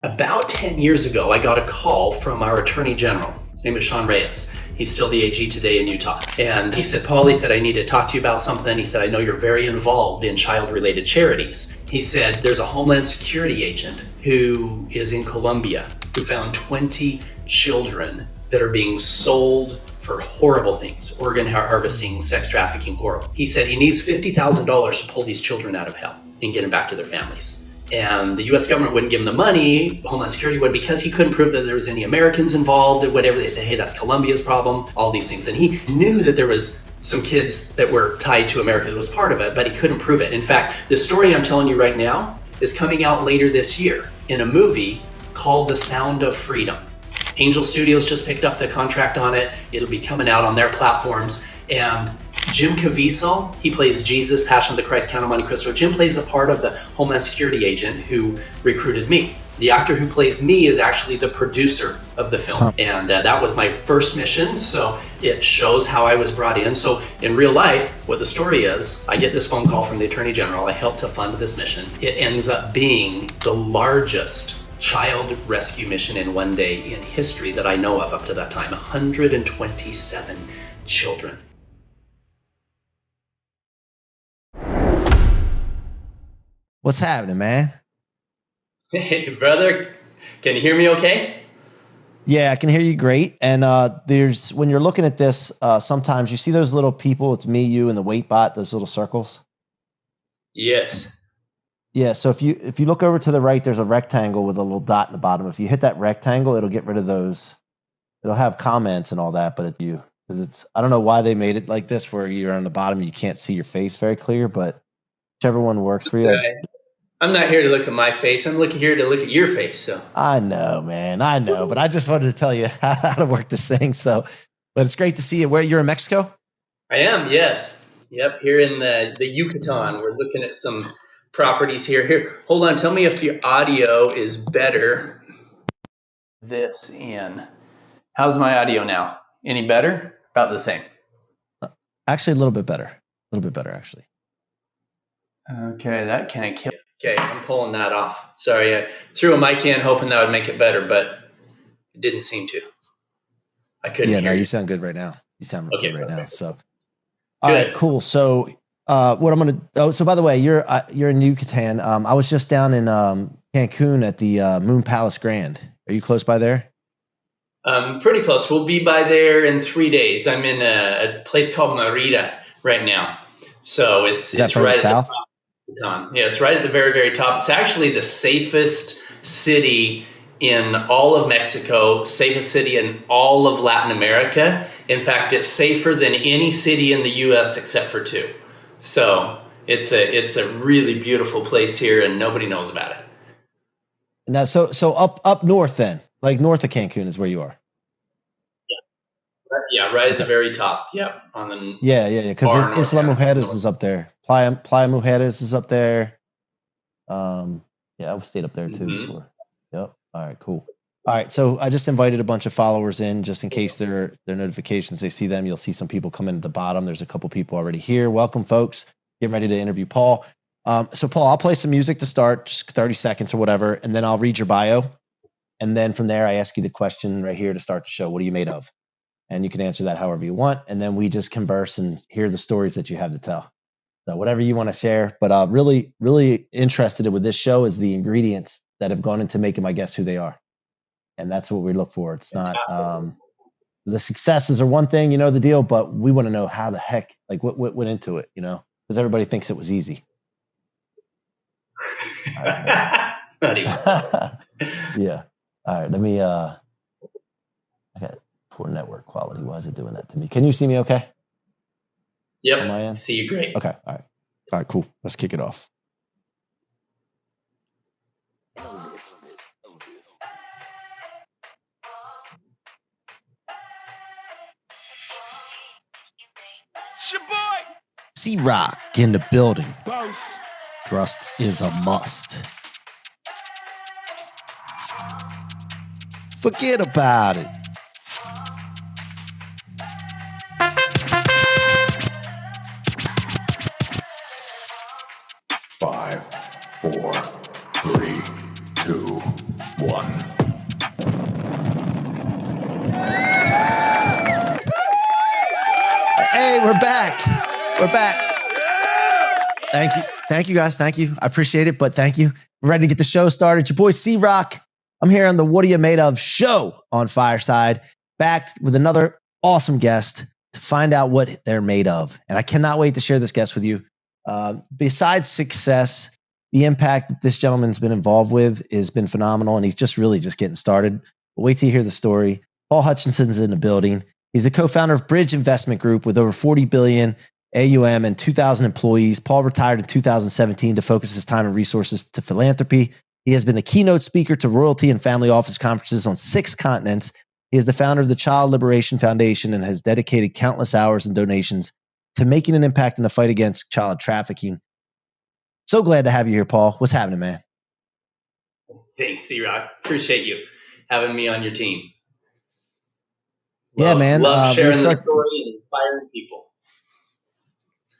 About 10 years ago, I got a call from our Attorney General. His name is Sean Reyes. He's still the AG today in Utah. And he said, Paul, he said, I need to talk to you about something. He said, I know you're very involved in child-related charities. He said, there's a Homeland Security agent who is in Colombia who found 20 children that are being sold for horrible things, organ harvesting, sex trafficking, horrible. He said he needs $50,000 to pull these children out of hell and get them back to their families. And the US government wouldn't give him the money, Homeland Security would, because he couldn't prove that there was any Americans involved or whatever. They say, hey, that's Colombia's problem, all these things. And he knew that there was some kids that were tied to America that was part of it, but he couldn't prove it. In fact, the story I'm telling you right now is coming out later this year in a movie called The Sound of Freedom. Angel Studios just picked up the contract on it. It'll be coming out on their platforms. And Jim Caviezel, he plays Jesus, Passion of the Christ, Count of Monte Cristo. Jim plays the part of the Homeland Security agent who recruited me. The actor who plays me is actually the producer of the film. And that was my first mission, so it shows how I was brought in. So in real life, what the story is, I get this phone call from the Attorney General. I helped to fund this mission. It ends up being the largest child rescue mission in one day in history that I know of up to that time. 127 children. What's happening, man? Hey, brother. Can you hear me okay? Yeah, I can hear you great. And there's when you're looking at this, sometimes you see those little people. It's me, you, and the wait bot. Those little circles. Yes. Yeah. So if you look over to the right, there's a rectangle with a little dot in the bottom. If you hit that rectangle, it'll get rid of those. It'll have comments and all that, but it's you, because it's, I don't know why they made it like this, where you're on the bottom, you can't see your face very clear, but whichever one works for you. I'm not here to look at my face. I'm here to look at your face. So I know, man. I know, but I just wanted to tell you how to work this thing. So, but it's great to see you. Where you're in Mexico? I am. Yes. Yep. Here in the Yucatan, we're looking at some properties here. Here, hold on. Tell me if your audio is better. This in. How's my audio now? Any better? About the same. Actually, a little bit better. A little bit better, actually. Okay, that kind of killed. Okay, I'm pulling that off. Sorry, I threw a mic in hoping that would make it better, but it didn't seem to. I couldn't hear no, you. You sound good right now. You sound good right now. So, all right, cool. So, what I'm gonna. Oh, so by the way, you're in Yucatan. I was just down in Cancun at the Moon Palace Grand. Are you close by there? Pretty close. We'll be by there in 3 days. I'm in a place called Merida right now, so it's right south? At the top. Yeah, it's right at the very, very top. It's actually the safest city in all of Mexico, safest city in all of Latin America. In fact, it's safer than any city in the U.S. except for 2. So it's a really beautiful place here, and nobody knows about it. Now, so up north then, like north of Cancun is where you are. Yeah, right at the very top. Yep, on the yeah. Because Isla Mujeres is up there. Playa Mujeres is up there. I've stayed up there too before. Yep. All right, cool. All right, so I just invited a bunch of followers in, just in case their notifications, they see them. You'll see some people come in at the bottom. There's a couple people already here. Welcome, folks. Getting ready to interview Paul. So Paul, I'll play some music to start, just 30 seconds or whatever, and then I'll read your bio. And then from there, I ask you the question right here to start the show. What are you made of? And you can answer that however you want. And then we just converse and hear the stories that you have to tell. So whatever you want to share. But really, really interested with this show is the ingredients that have gone into making my guests who they are. And that's what we look for. It's not the successes are one thing, you know the deal, but we want to know how the heck, like what went into it, you know, because everybody thinks it was easy. Not even close. Yeah. All right. Let me, I got poor network quality. Why is it doing that to me? Can you see me okay? Yep. On my end? See you great. Okay. All right, cool. Let's kick it off. C-Roc in the building. Thrust is a must. Forget about it. Five, 4, 3, 2, 1. Hey, we're back. We're back. Thank you. Thank you, guys. Thank you. I appreciate it, but thank you. We're ready to get the show started. Your boy C-Roc. I'm here on the What Are You Made Of show on Fireside, back with another awesome guest to find out what they're made of. And I cannot wait to share this guest with you. Besides success, the impact that this gentleman's been involved with has been phenomenal, and he's just really just getting started. But wait till you hear the story. Paul Hutchinson's in the building. He's the co-founder of Bridge Investment Group with over 40 billion AUM and 2,000 employees. Paul retired in 2017 to focus his time and resources to philanthropy. He has been the keynote speaker to royalty and family office conferences on 6 continents. He is the founder of the Child Liberation Foundation and has dedicated countless hours and donations to making an impact in the fight against child trafficking. So glad to have you here, Paul. What's happening, man? Thanks, C-Roc. Appreciate you having me on your team. Yeah, man. Love sharing the story and inspiring people.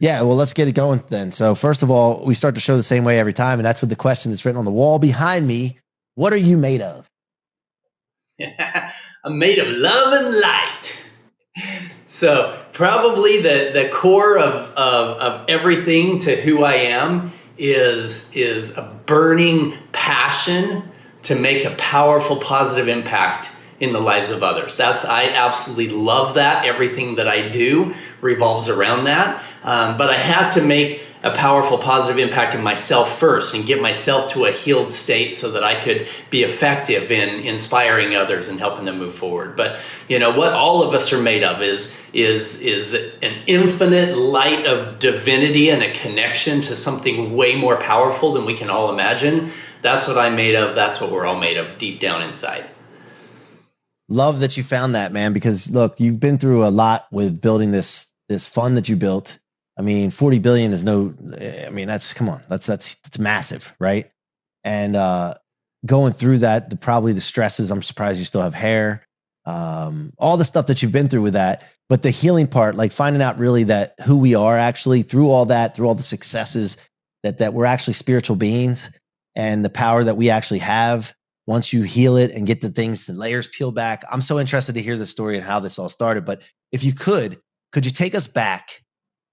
Yeah, well, let's get it going then. So first of all, we start the show the same way every time, and that's with the question that's written on the wall behind me. What are you made of? I'm made of love and light. So probably the core of everything to who I am is a burning passion to make a powerful, positive impact in the lives of others. I absolutely love that. Everything that I do revolves around that. But I had to make a powerful, positive impact in myself first and get myself to a healed state so that I could be effective in inspiring others and helping them move forward. But what all of us are made of is an infinite light of divinity and a connection to something way more powerful than we can all imagine. That's what I'm made of. That's what we're all made of deep down inside. Love that you found that, man, because look, you've been through a lot with building this fund that you built. I mean, 40 billion is that's massive, right? And going through that, probably the stresses, I'm surprised you still have hair, all the stuff that you've been through with that. But the healing part, like finding out really that who we are actually through all that, through all the successes, that we're actually spiritual beings and the power that we actually have once you heal it and get the things and layers peeled back. I'm so interested to hear the story and how this all started. But if you could you take us back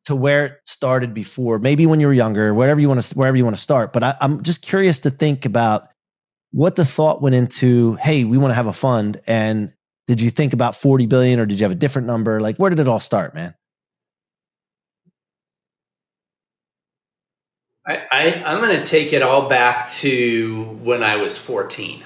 to where it started before, maybe when you were younger, wherever you want to start. But I'm just curious to think about what the thought went into, hey, we want to have a fund. And did you think about 40 billion or did you have a different number? Like, where did it all start, man? I'm going to take it all back to when I was 14.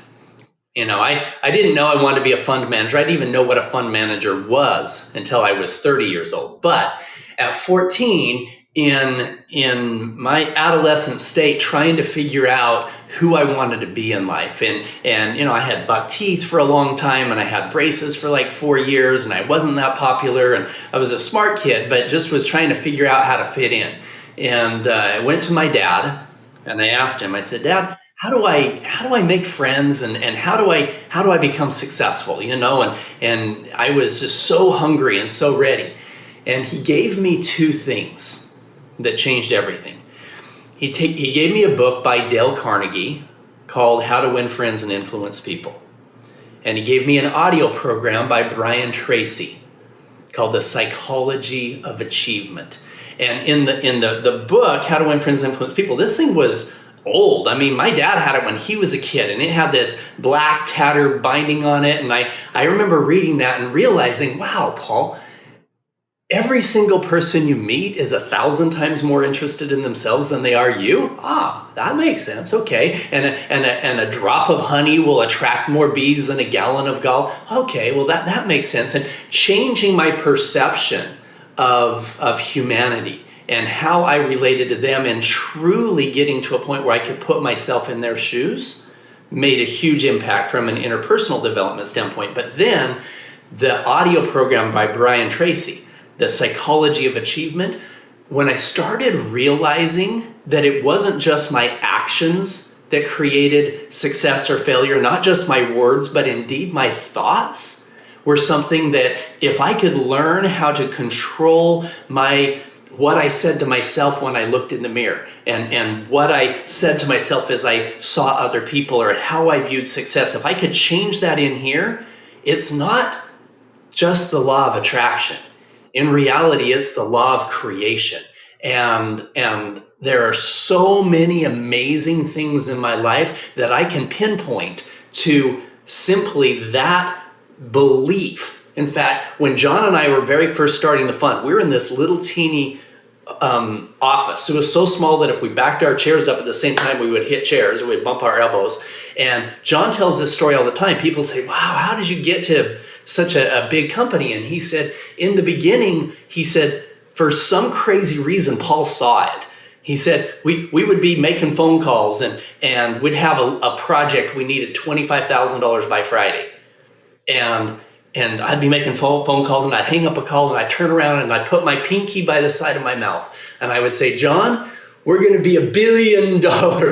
I didn't know I wanted to be a fund manager. I didn't even know what a fund manager was until I was 30 years old. But at 14, in my adolescent state, trying to figure out who I wanted to be in life. And I had buck teeth for a long time and I had braces for like 4 years and I wasn't that popular and I was a smart kid, but just was trying to figure out how to fit in. And I went to my dad and I asked him, I said, Dad, how do I make friends and how do I become successful, and I was just so hungry and so ready. And he gave me 2 things that changed everything. He gave me a book by Dale Carnegie called How to Win Friends and Influence People. And he gave me an audio program by Brian Tracy called The Psychology of Achievement. And in the book, How to Win Friends and Influence People, this thing was old. I mean, my dad had it when he was a kid and it had this black tattered binding on it. And I remember reading that and realizing, wow, Paul, every single person you meet is 1,000 times more interested in themselves than they are you. That makes sense. Okay. And a drop of honey will attract more bees than a gallon of gall. Okay. Well, that makes sense. And changing my perception of humanity and how I related to them and truly getting to a point where I could put myself in their shoes made a huge impact from an interpersonal development standpoint. But then the audio program by Brian Tracy, The Psychology of Achievement, when I started realizing that it wasn't just my actions that created success or failure, not just my words, but indeed my thoughts were something that if I could learn how to control what I said to myself when I looked in the mirror and what I said to myself as I saw other people or how I viewed success, if I could change that in here, it's not just the law of attraction. In reality, it's the law of creation. And there are so many amazing things in my life that I can pinpoint to simply that belief. In fact, when John and I were very first starting the fund, we were in this little teeny office. It was so small that if we backed our chairs up at the same time, we would hit chairs, we'd bump our elbows. And John tells this story all the time. People say, wow, how did you get to such a big company? And he said, in the beginning, he said, for some crazy reason, Paul saw it. He said, we would be making phone calls and we'd have a project. We needed $25,000 by Friday. And I'd be making phone calls, and I'd hang up a call, and I'd turn around and I'd put my pinky by the side of my mouth. And I would say, John, we're going to be $1 billion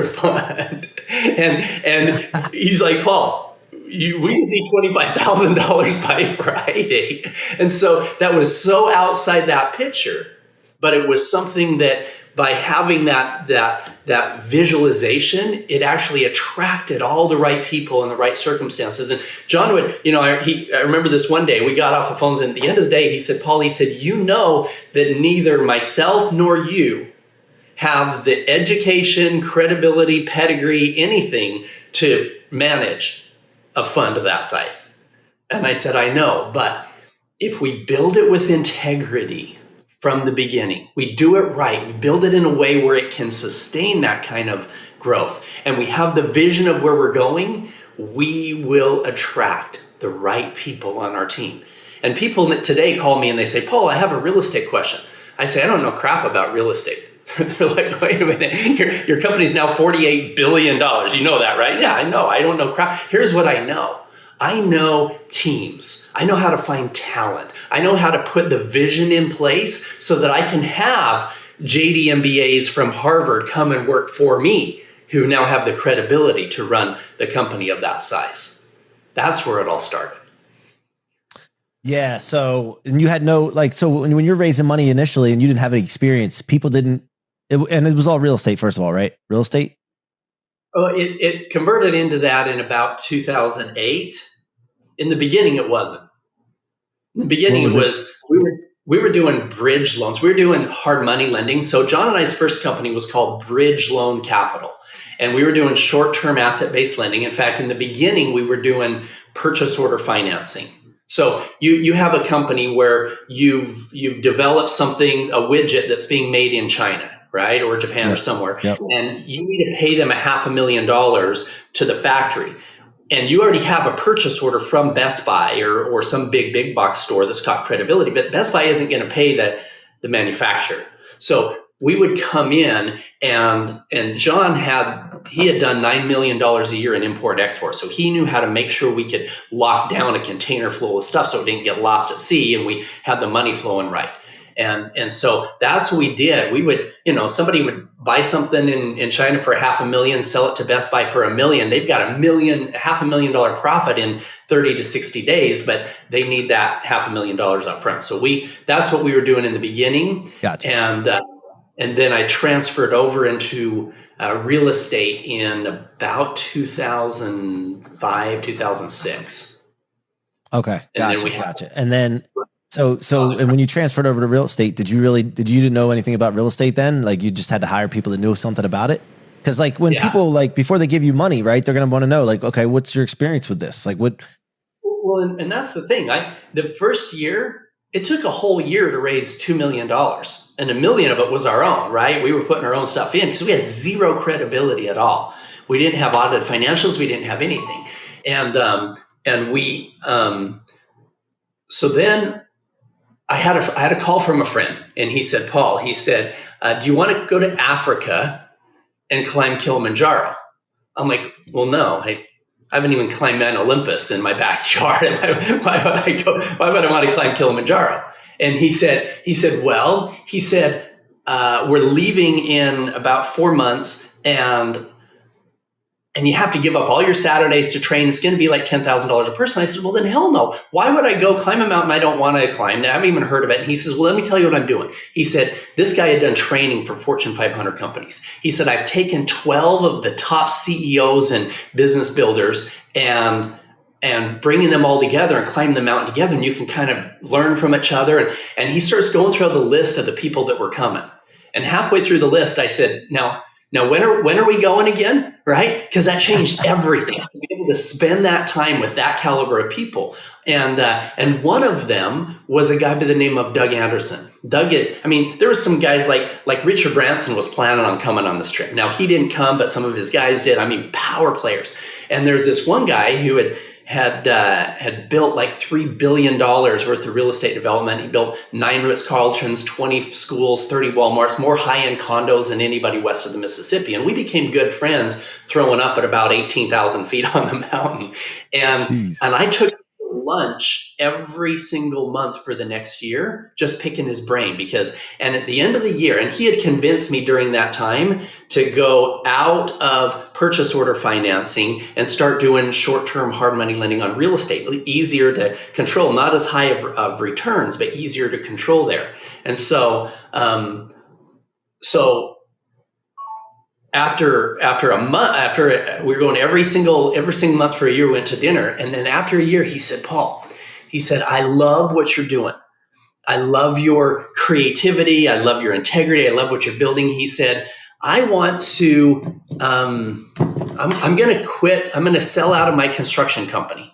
fund. And he's like, Paul, we just need $25,000 by Friday. And so that was so outside that picture, but it was something that by having that visualization, it actually attracted all the right people in the right circumstances. And John would, I remember this one day, we got off the phones, and at the end of the day, he said, Paul, he said, you know that neither myself nor you have the education, credibility, pedigree, anything to manage a fund of that size. And I said, I know, but if we build it with integrity from the beginning, we do it right, we build it in a way where it can sustain that kind of growth, and we have the vision of where we're going, we will attract the right people on our team. And people that call me and they say, Paul, I have a real estate question. I say, I don't know crap about real estate. They're like, wait a minute, your company's now $48 billion. You know that, right? Yeah, I know. I don't know crap. Here's what I know. I know teams. I know how to find talent. I know how to put the vision in place so that I can have JD MBAs from Harvard come and work for me, who now have the credibility to run the company of that size. That's where it all started. Yeah. So, and you had so when you're raising money initially and you didn't have any experience, people didn't, and it was all real estate, first of all, right? Real estate? Oh, it converted into that in about 2008. In the beginning, it wasn't. In the beginning, we were doing bridge loans. We were doing hard money lending. So John and I's first company was called Bridge Loan Capital. And we were doing short-term asset-based lending. In fact, in the beginning, we were doing purchase order financing. So you have a company where you've developed something, a widget that's being made in China, right? Or Japan or somewhere. Yep. And you need to pay them $500,000 to the factory. And you already have a purchase order from Best Buy or some big box store that's got credibility, but Best Buy isn't going to pay the manufacturer. So we would come in and John had done $9 million a year in import export. So he knew how to make sure we could lock down a container full of stuff so it didn't get lost at sea, and we had the money flowing right. And so that's what we did. We would, somebody would buy something in China for $500,000, sell it to Best Buy for $1 million. They've got $500,000 profit in 30 to 60 days, but they need that $500,000 up front. So that's what we were doing in the beginning. Gotcha. And then I transferred over into real estate in about 2005, 2006. Okay. Gotcha. And then, and when you transferred over to real estate, did you didn't know anything about real estate then? Like you just had to hire people that knew something about it? Because when people before they give you money, right, they're going to want to know okay, what's your experience with this? What? Well, and that's the thing. The first year, it took a whole year to raise $2 million, and $1 million of it was our own, right? We were putting our own stuff in because we had zero credibility at all. We didn't have audited financials. We didn't have anything. So then I had a call from a friend, and he said, Paul, do you want to go to Africa and climb Kilimanjaro? I'm like, well, no, I haven't even climbed Mount Olympus in my backyard. Why would I want to climb Kilimanjaro? And he said, we're leaving in about 4 months, and you have to give up all your Saturdays to train. It's going to be like $10,000 a person. I said, well, then hell no. Why would I go climb a mountain I don't want to climb? I haven't even heard of it. And he says, well, let me tell you what I'm doing. He said, this guy had done training for Fortune 500 companies. He said, I've taken 12 of the top CEOs and business builders, and and bringing them all together and climbing the mountain together, and you can kind of learn from each other. And he starts going through the list of the people that were coming. And halfway through the list, I said, now when are we going again? Right? Because that changed everything. To be able to spend that time with that caliber of people. And one of them was a guy by the name of Doug Anderson. There were some guys like Richard Branson was planning on coming on this trip. Now, he didn't come, but some of his guys did. Power players. And there's this one guy who had built like $3 billion worth of real estate development. He built 9 Ritz-Carltons, 20 schools, 30 Walmarts, more high-end condos than anybody west of the Mississippi. And we became good friends throwing up at about 18,000 feet on the mountain. And I took lunch every single month for the next year, just picking his brain and at the end of the year, and he had convinced me during that time to go out of purchase order financing and start doing short-term hard money lending on real estate, easier to control, not as high of returns, but easier to control there. And so after a month, we were going every single month for a year, we went to dinner. And then after a year, he said, Paul, I love what you're doing. I love your creativity. I love your integrity. I love what you're building. He said, I want to, I'm going to quit. I'm going to sell out of my construction company.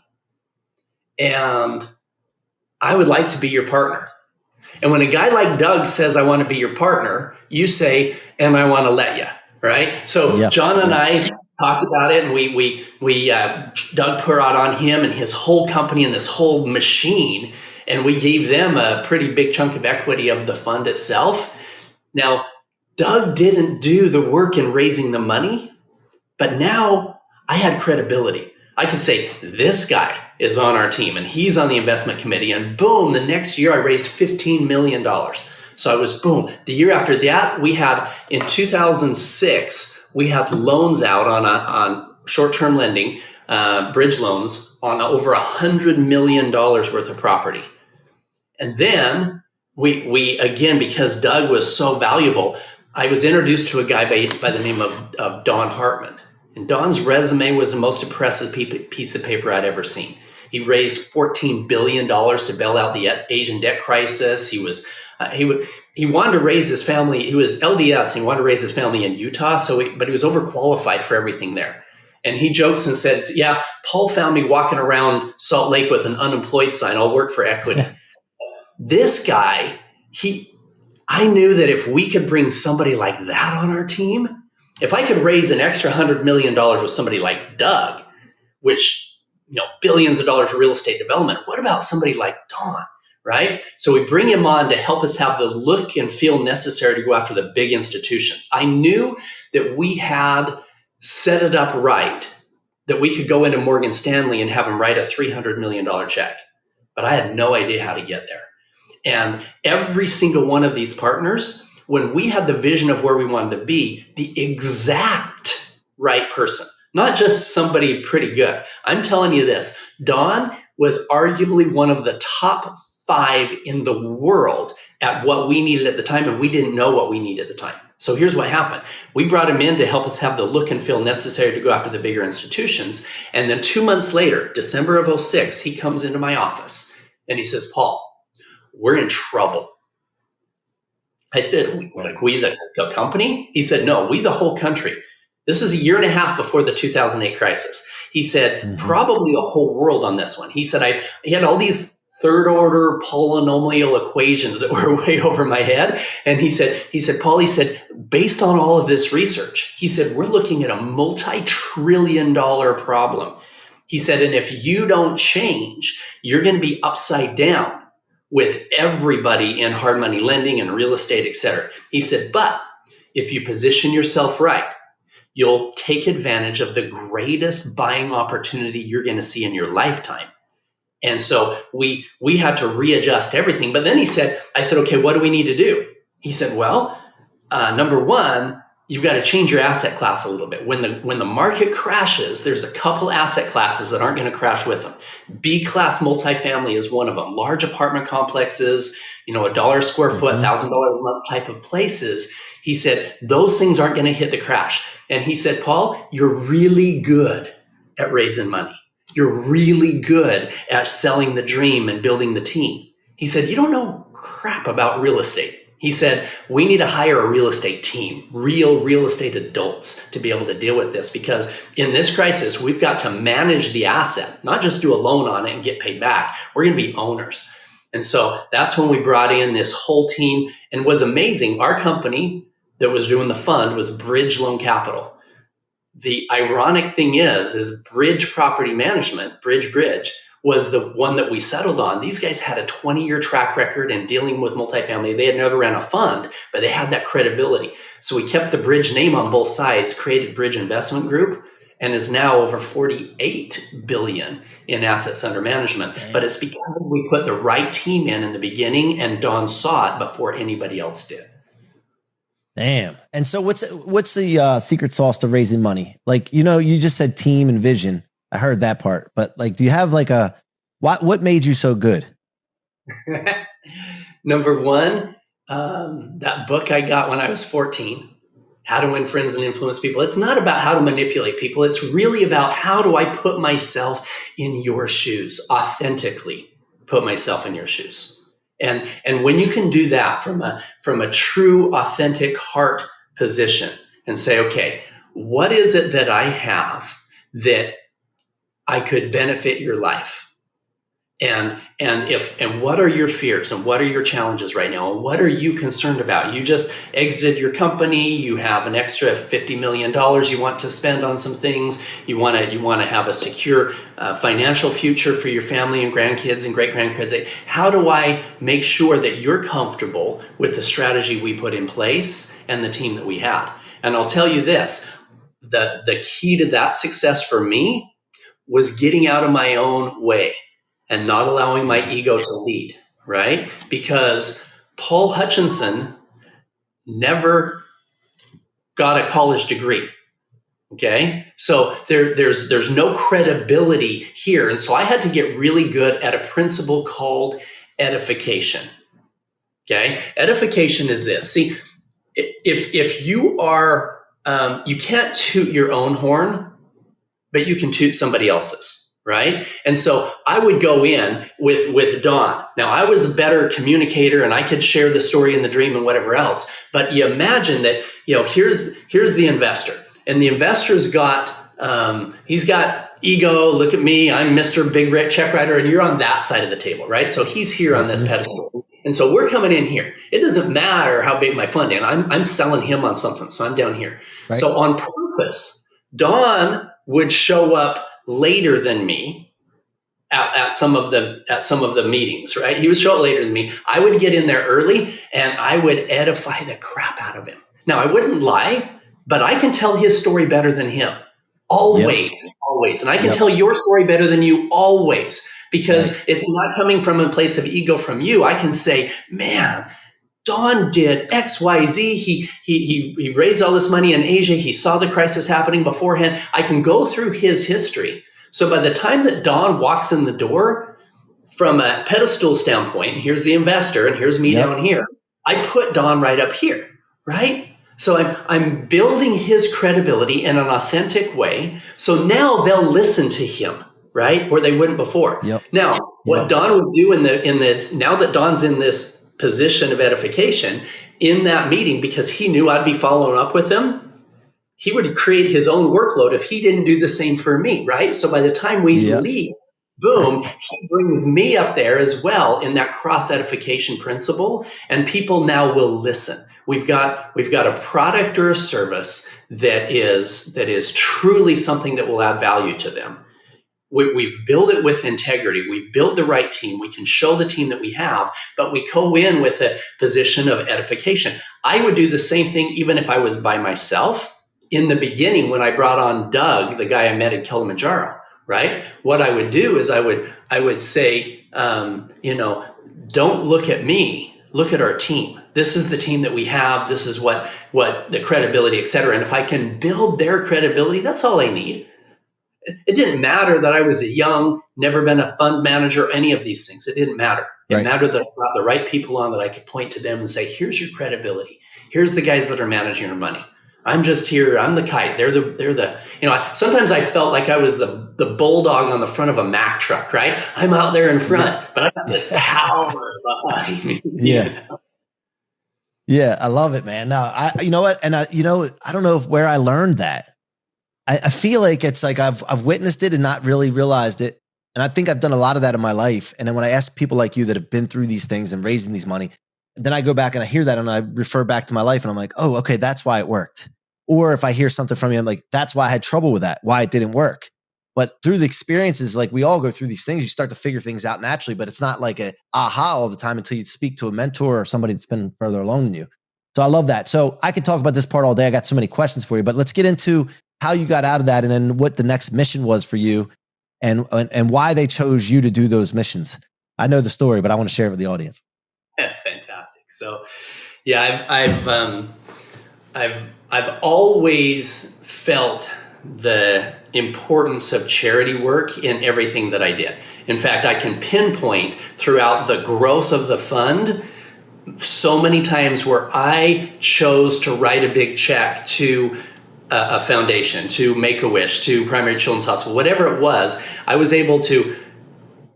And I would like to be your partner. And when a guy like Doug says, I want to be your partner, you say, and I want to let you. Right. So John and I talked about it, and we Doug put out on him and his whole company and this whole machine. And we gave them a pretty big chunk of equity of the fund itself. Now, Doug didn't do the work in raising the money, but now I had credibility. I could say, this guy is on our team and he's on the investment committee. And boom, the next year I raised $15 million. So I was boom. The year after that, we had in 2006, we had loans out on short-term lending, bridge loans on over $100 million worth of property. And then we again, because Doug was so valuable, I was introduced to a guy by the name of Don Hartman. And Don's resume was the most impressive piece of paper I'd ever seen. He raised $14 billion to bail out the Asian debt crisis. He wanted to raise his family. He was LDS. And he wanted to raise his family in Utah. But he was overqualified for everything there. And he jokes and says, "Yeah, Paul found me walking around Salt Lake with an unemployed sign. I'll work for equity." This guy, I knew that if we could bring somebody like that on our team, if I could raise an extra $100 million with somebody like Doug, which billions of dollars of real estate development, what about somebody like Don? Right? So we bring him on to help us have the look and feel necessary to go after the big institutions. I knew that we had set it up right, that we could go into Morgan Stanley and have him write a $300 million check. But I had no idea how to get there. And every single one of these partners, when we had the vision of where we wanted to be, the exact right person, not just somebody pretty good. I'm telling you this, Don was arguably one of the top 5 in the world at what we needed at the time, and we didn't know what we needed at the time. So here's what happened. We brought him in to help us have the look and feel necessary to go after the bigger institutions. And then 2 months later, December of 2006, he comes into my office and he says, "Paul, we're in trouble." I said, "We the company?" He said, "No, we the whole country. This is a year and a half before the 2008 crisis." He said, "Probably the whole world on this one." He said, he had all these third order polynomial equations that were way over my head. And he said, "Paul," "based on all of this research," he said, "we're looking at a multi-trillion-dollar problem." He said, "And if you don't change, you're going to be upside down with everybody in hard money lending and real estate, et cetera." He said, "But if you position yourself right, you'll take advantage of the greatest buying opportunity you're going to see in your lifetime." And so we had to readjust everything. But then I said, "Okay, what do we need to do?" He said, "Well, number one, you've got to change your asset class a little bit. When the market crashes, there's a couple asset classes that aren't going to crash with them. B-class multifamily is one of them. Large apartment complexes, $1 a square foot, $1,000 a month type of places." He said, "Those things aren't going to hit the crash." And he said, "Paul, you're really good at raising money. You're really good at selling the dream and building the team. He said, you don't know crap about real estate. He said, we need to hire a real estate team, real estate adults to be able to deal with this, because in this crisis, we've got to manage the asset, not just do a loan on it and get paid back. We're going to be owners. And so that's when we brought in this whole team, and it was amazing. Our company that was doing the fund was Bridge Loan Capital. The ironic thing is Bridge Property Management, Bridge, was the one that we settled on. These guys had a 20-year track record in dealing with multifamily. They had never ran a fund, but they had that credibility. So we kept the Bridge name on both sides, created Bridge Investment Group, and is now over 48 billion in assets under management. But it's because we put the right team in the beginning, and Don saw it before anybody else did. Damn. And so what's the secret sauce to raising money? Like, you just said team and vision. I heard that part, but like, do you have like what made you so good? Number one, that book I got when I was 14, How to Win Friends and Influence People. It's not about how to manipulate people. It's really about how do I put myself in your shoes, authentically put myself in your shoes. And when you can do that from a true, authentic heart position and say, okay, what is it that I have that I could benefit your life? And what are your fears and what are your challenges right now? And what are you concerned about? You just exited your company. You have an extra $50 million you want to spend on some things. You want to have a secure financial future for your family and grandkids and great grandkids. How do I make sure that you're comfortable with the strategy we put in place and the team that we had? And I'll tell you this, the key to that success for me was getting out of my own way and not allowing my ego to lead, right? Because Paul Hutchinson never got a college degree, okay? So there's no credibility here. And so I had to get really good at a principle called edification, okay? Edification is this. See, if you are, you can't toot your own horn, but you can toot somebody else's. Right. And so I would go in with Don. Now, I was a better communicator and I could share the story and the dream and whatever else. But you imagine that, here's the investor, and the investor's got, he's got ego. Look at me. I'm Mr. Big Red Check Writer, and you're on that side of the table. Right. So he's here on this pedestal. And so we're coming in here. It doesn't matter how big my fund is. I'm selling him on something. So I'm down here. Right. So on purpose, Don would show up later than me at some of the meetings, right? He would show up later than me. I would get in there early and I would edify the crap out of him. Now, I wouldn't lie, but I can tell his story better than him. Always. And I can tell your story better than you always, because it's not coming from a place of ego from you. I can say, man, Don did X, Y, Z. He raised all this money in Asia. He saw the crisis happening beforehand. I can go through his history. So by the time that Don walks in the door, from a pedestal standpoint, here's the investor and here's me down here, I put Don right up here, right? So I'm building his credibility in an authentic way. So now they'll listen to him, right? Where they wouldn't before. Now, what Don would do in this, now that Don's in this position of edification in that meeting, because he knew I'd be following up with him, he would create his own workload if he didn't do the same for me, right? So by the time we leave, boom, he brings me up there as well in that cross edification principle, and people now will listen. We've got a product or a service that is truly something that will add value to them. We've built it with integrity. We've built the right team. We can show the team that we have, but we go in with a position of edification. I would do the same thing even if I was by myself. In the beginning, when I brought on Doug, the guy I met in Kilimanjaro, right? What I would do is I would say, don't look at me, look at our team. This is the team that we have. This is what the credibility, et cetera. And if I can build their credibility, that's all I need. It didn't matter that I was a young, never been a fund manager, any of these things. It didn't matter. It mattered that I brought the right people on that I could point to them and say, here's your credibility. Here's the guys that are managing your money. I'm just here. I'm the kite. They're the, sometimes I felt like I was the bulldog on the front of a Mack truck, right? I'm out there in front, but I got this power behind me. Yeah. Yeah. I love it, man. No, you know what? And I don't know where I learned that. I feel like it's like I've witnessed it and not really realized it. And I think I've done a lot of that in my life. And then when I ask people like you that have been through these things and raising these money, then I go back and I hear that and I refer back to my life and I'm like, oh, okay, that's why it worked. Or if I hear something from you, I'm like, that's why I had trouble with that, why it didn't work. But through the experiences, like we all go through these things, you start to figure things out naturally, but it's not like a aha all the time until you speak to a mentor or somebody that's been further along than you. So I love that. So I could talk about this part all day. I got so many questions for you, but let's get into how you got out of that and then what the next mission was for you and why they chose you to do those missions. I know the story, but I want to share it with the audience. Fantastic. So, yeah, I've always felt the importance of charity work in everything that I did. In fact, I can pinpoint throughout the growth of the fund so many times where I chose to write a big check to a foundation, to Make-A-Wish, to Primary Children's Hospital, whatever it was. I was able to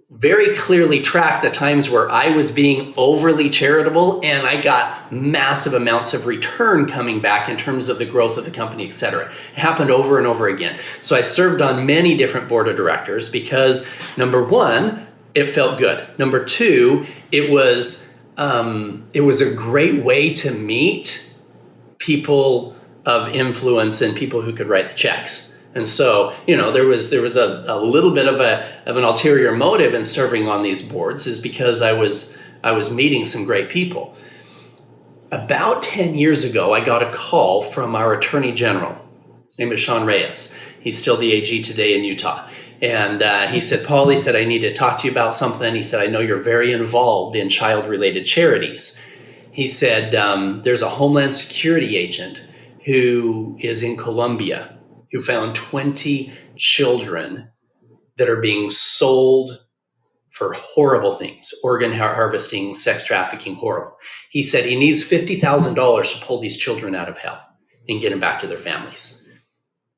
very clearly track the times where I was being overly charitable and I got massive amounts of return coming back in terms of the growth of the company, et cetera. It happened over and over again. So I served on many different board of directors because, number one, it felt good. Number two, it was a great way to meet people of influence and people who could write the checks. And so, there was a little bit of an ulterior motive in serving on these boards, is because I was meeting some great people. About 10 years ago, I got a call from our Attorney General. His name is Sean Reyes. He's still the AG today in Utah. And he said, Paul, he said, I need to talk to you about something. He said, I know you're very involved in child-related charities. He said, there's a Homeland Security agent who is in Colombia who found 20 children that are being sold for horrible things, organ harvesting, sex trafficking, horrible. He said he needs $50,000 to pull these children out of hell and get them back to their families.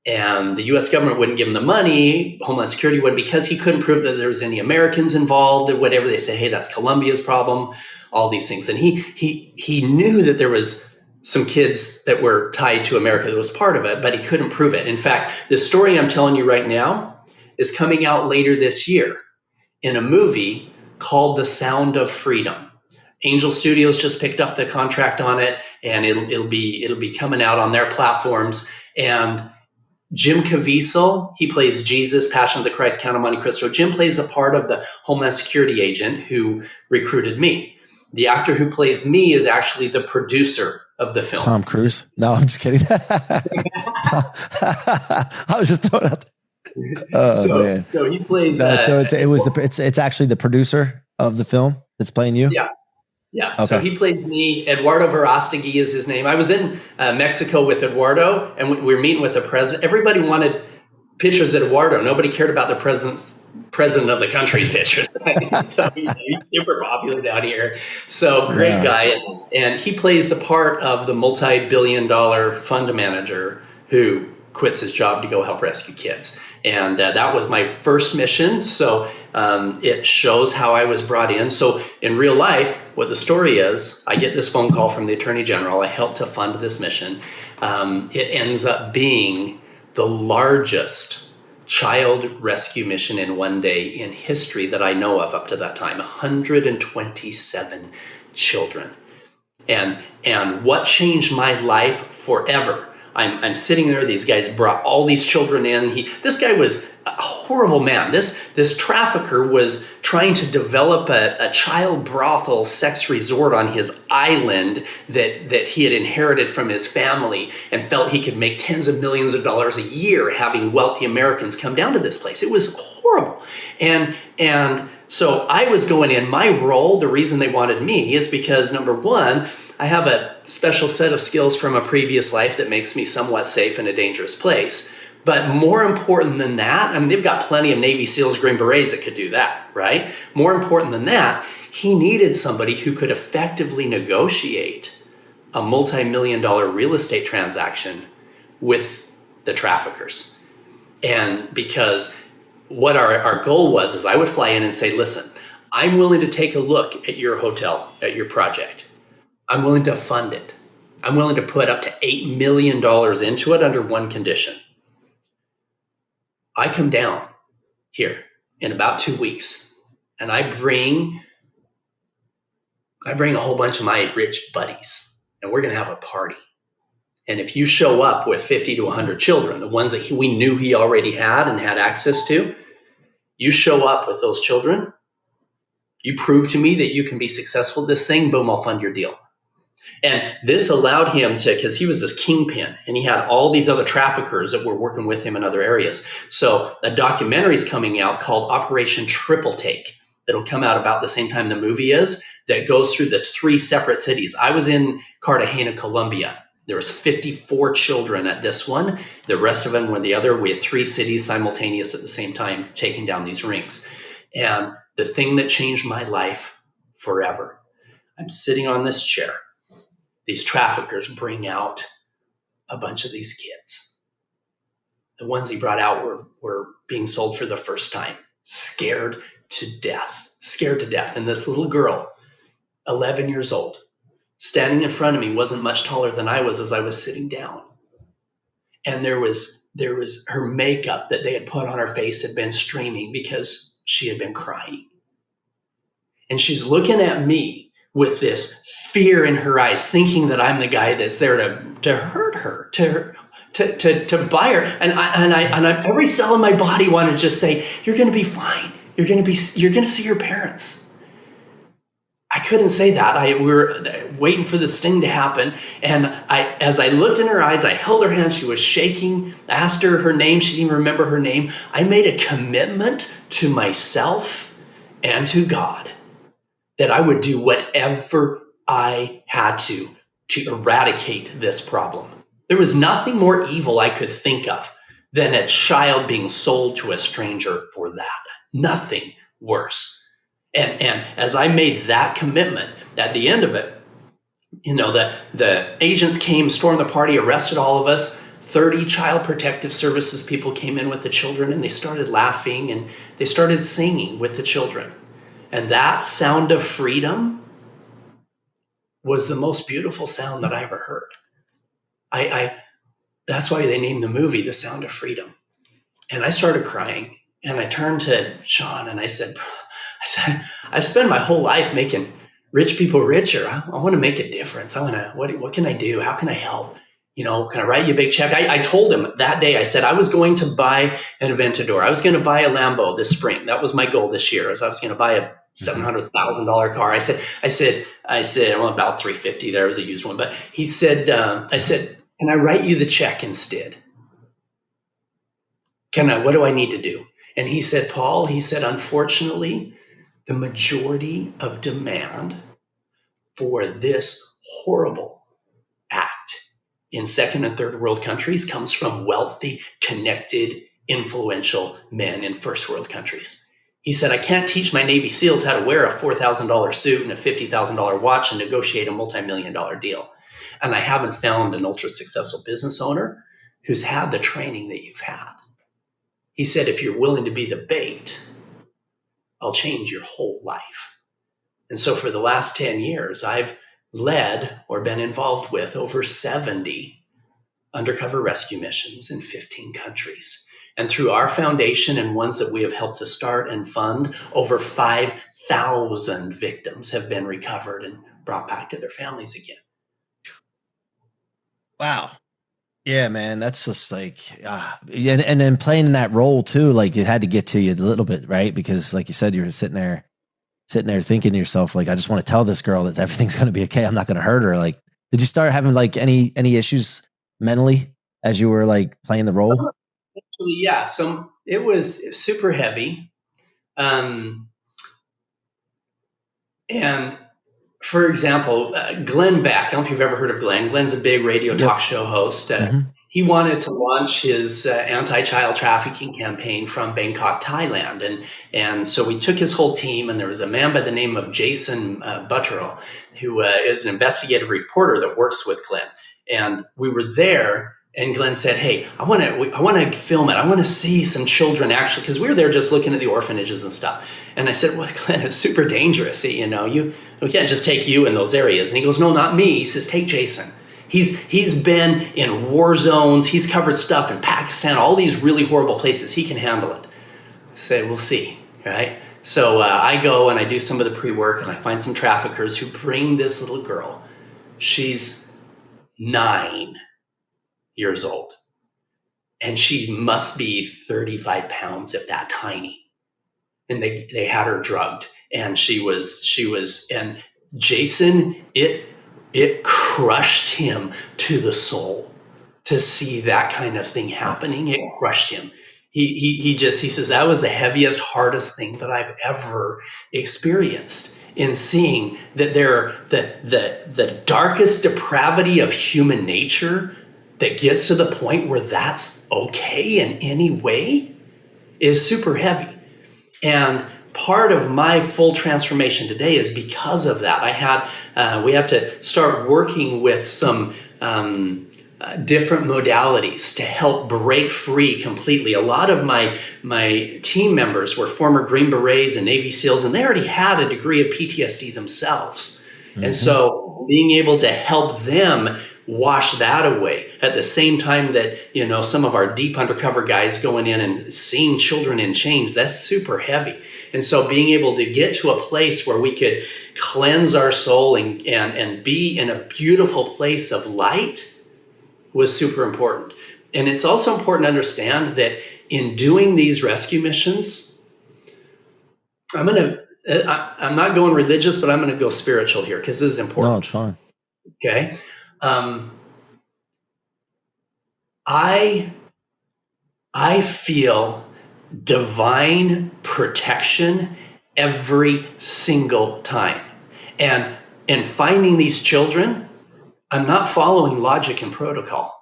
And the U.S. government wouldn't give him the money, Homeland Security would, because he couldn't prove that there was any Americans involved or whatever. They say, hey, that's Colombia's problem, all these things. And he knew that there was some kids that were tied to America that was part of it, but he couldn't prove it. In fact, the story I'm telling you right now is coming out later this year in a movie called The Sound of Freedom. Angel Studios just picked up the contract on it, and it'll be coming out on their platforms. And Jim Caviezel, he plays Jesus, Passion of the Christ, Count of Monte Cristo. Jim plays the part of the Homeland Security agent who recruited me. The actor who plays me is actually the producer of the film. Tom Cruise? No, I'm just kidding. I was just throwing out. Man. So he plays. It's actually the producer of the film that's playing you. Yeah. Okay. So he plays me. Eduardo Verástegui is his name. I was in Mexico with Eduardo, and we were meeting with the president. Everybody wanted pictures of Eduardo. Nobody cared about the president of the country's pictures. So he's super popular down here. So great guy. And he plays the part of the multi-billion-dollar fund manager who quits his job to go help rescue kids. And that was my first mission. So it shows how I was brought in. So in real life, what the story is, I get this phone call from the Attorney General. I help to fund this mission. It ends up being the largest child rescue mission in one day in history that I know of up to that time. 127 children. And what changed my life forever? I'm sitting there. These guys brought all these children in. This guy was a horrible man. This trafficker was trying to develop a child brothel sex resort on his island that he had inherited from his family, and felt he could make tens of millions of dollars a year having wealthy Americans come down to this place. It was horrible. And so I was going in. My role, the reason they wanted me is because, number one, I have a special set of skills from a previous life that makes me somewhat safe in a dangerous place. But more important than that, I mean, they've got plenty of Navy SEALs, Green Berets that could do that, right? More important than that, he needed somebody who could effectively negotiate a multi-million-dollar real estate transaction with the traffickers. And because what our goal was is I would fly in and say, listen, I'm willing to take a look at your hotel, at your project. I'm willing to fund it. I'm willing to put up to $8 million into it under one condition. I come down here in about 2 weeks and I bring a whole bunch of my rich buddies and we're going to have a party. And if you show up with 50 to 100 children, the ones that we knew he already had and had access to, you show up with those children, you prove to me that you can be successful at this thing, boom, I'll fund your deal. And this allowed him to, because he was this kingpin and he had all these other traffickers that were working with him in other areas. So a documentary is coming out called Operation Triple Take that'll come out about the same time the movie is, that goes through the 3 separate cities. I was in Cartagena, Colombia. There was 54 children at this one. The rest of them were the other. We had 3 cities simultaneous at the same time taking down these rings. And the thing that changed my life forever, I'm sitting on this chair. These traffickers bring out a bunch of these kids. The ones he brought out were being sold for the first time, scared to death. And this little girl, 11 years old, standing in front of me, wasn't much taller than I was as I was sitting down. And there was her makeup that they had put on her face had been streaming because she had been crying. And she's looking at me with this fear in her eyes, thinking that I'm the guy that's there to hurt her, to buy her. And I every cell in my body wanted to just say, you're going to be fine. You're going to see your parents. I couldn't say that. We were waiting for this thing to happen. And as I looked in her eyes, I held her hand. She was shaking. I asked her name. She didn't even remember her name. I made a commitment to myself and to God that I would do whatever I had to eradicate this problem. There was nothing more evil I could think of than a child being sold to a stranger for that. Nothing worse. And as I made that commitment, at the end of it, the agents came, stormed the party, arrested all of us. 30 child protective services people came in with the children, and they started laughing and they started singing with the children. And that sound of freedom was the most beautiful sound that I ever heard. That's why they named the movie The Sound of Freedom. And I started crying, and I turned to Sean and I said, I spent my whole life making rich people richer. I want to make a difference. What can I do? How can I help? Can I write you a big check? I told him that day, I said, I was going to buy an Aventador. I was going to buy a Lambo this spring. That was my goal this year. I was going to buy a $700,000 car. I said, well, about $350. There was a used one, but he said, I said, can I write you the check instead? What do I need to do? And he said, Paul, unfortunately, the majority of demand for this horrible act in second and third world countries comes from wealthy, connected, influential men in first world countries. He said, I can't teach my Navy SEALs how to wear a $4,000 suit and a $50,000 watch and negotiate a multi-million-dollar deal. And I haven't found an ultra successful business owner who's had the training that you've had. He said, if you're willing to be the bait, I'll change your whole life. And so for the last 10 years, I've led or been involved with over 70 undercover rescue missions in 15 countries. And through our foundation and ones that we have helped to start and fund, over 5,000 victims have been recovered and brought back to their families again. Wow. Yeah, man, that's just like, and then playing in that role too, like it had to get to you a little bit, right? Because like you said, you were sitting there thinking to yourself, like, I just want to tell this girl that everything's going to be okay. I'm not going to hurt her. Like, did you start having like any issues mentally as you were like playing the role? Actually, yeah. So it was super heavy. And for example, Glenn Beck, I don't know if you've ever heard of Glenn. Glenn's a big radio talk show host. He wanted to launch his anti-child trafficking campaign from Bangkok, Thailand. And so we took his whole team, and there was a man by the name of Jason Butterell, who is an investigative reporter that works with Glenn. And we were there And Glenn said, "Hey, I want to film it. I want to see some children actually, because we were there just looking at the orphanages and stuff." And I said, "Well, Glenn, it's super dangerous. We can't just take you in those areas." And he goes, "No, not me." He says, "Take Jason. He's been in war zones. He's covered stuff in Pakistan, all these really horrible places. He can handle it." I said, "We'll see." Right. So I go and I do some of the pre-work, and I find some traffickers who bring this little girl. She's 9 years old. And she must be 35 pounds, if that tiny. And they had her drugged. And and Jason, it crushed him to the soul to see that kind of thing happening. It crushed him. He says that was the heaviest, hardest thing that I've ever experienced, in seeing that the darkest depravity of human nature that gets to the point where that's okay in any way is super heavy. And part of my full transformation today is because of that. We had to start working with some different modalities to help break free completely. A lot of my team members were former Green Berets and Navy SEALs, and they already had a degree of PTSD themselves. Mm-hmm. And so being able to help them wash that away at the same time that, some of our deep undercover guys going in and seeing children in chains, that's super heavy. And so being able to get to a place where we could cleanse our soul and be in a beautiful place of light was super important. And it's also important to understand that in doing these rescue missions, I'm not going religious, but I'm going to go spiritual here because this is important. No, it's fine. Okay. I feel divine protection every single time. And in finding these children, I'm not following logic and protocol.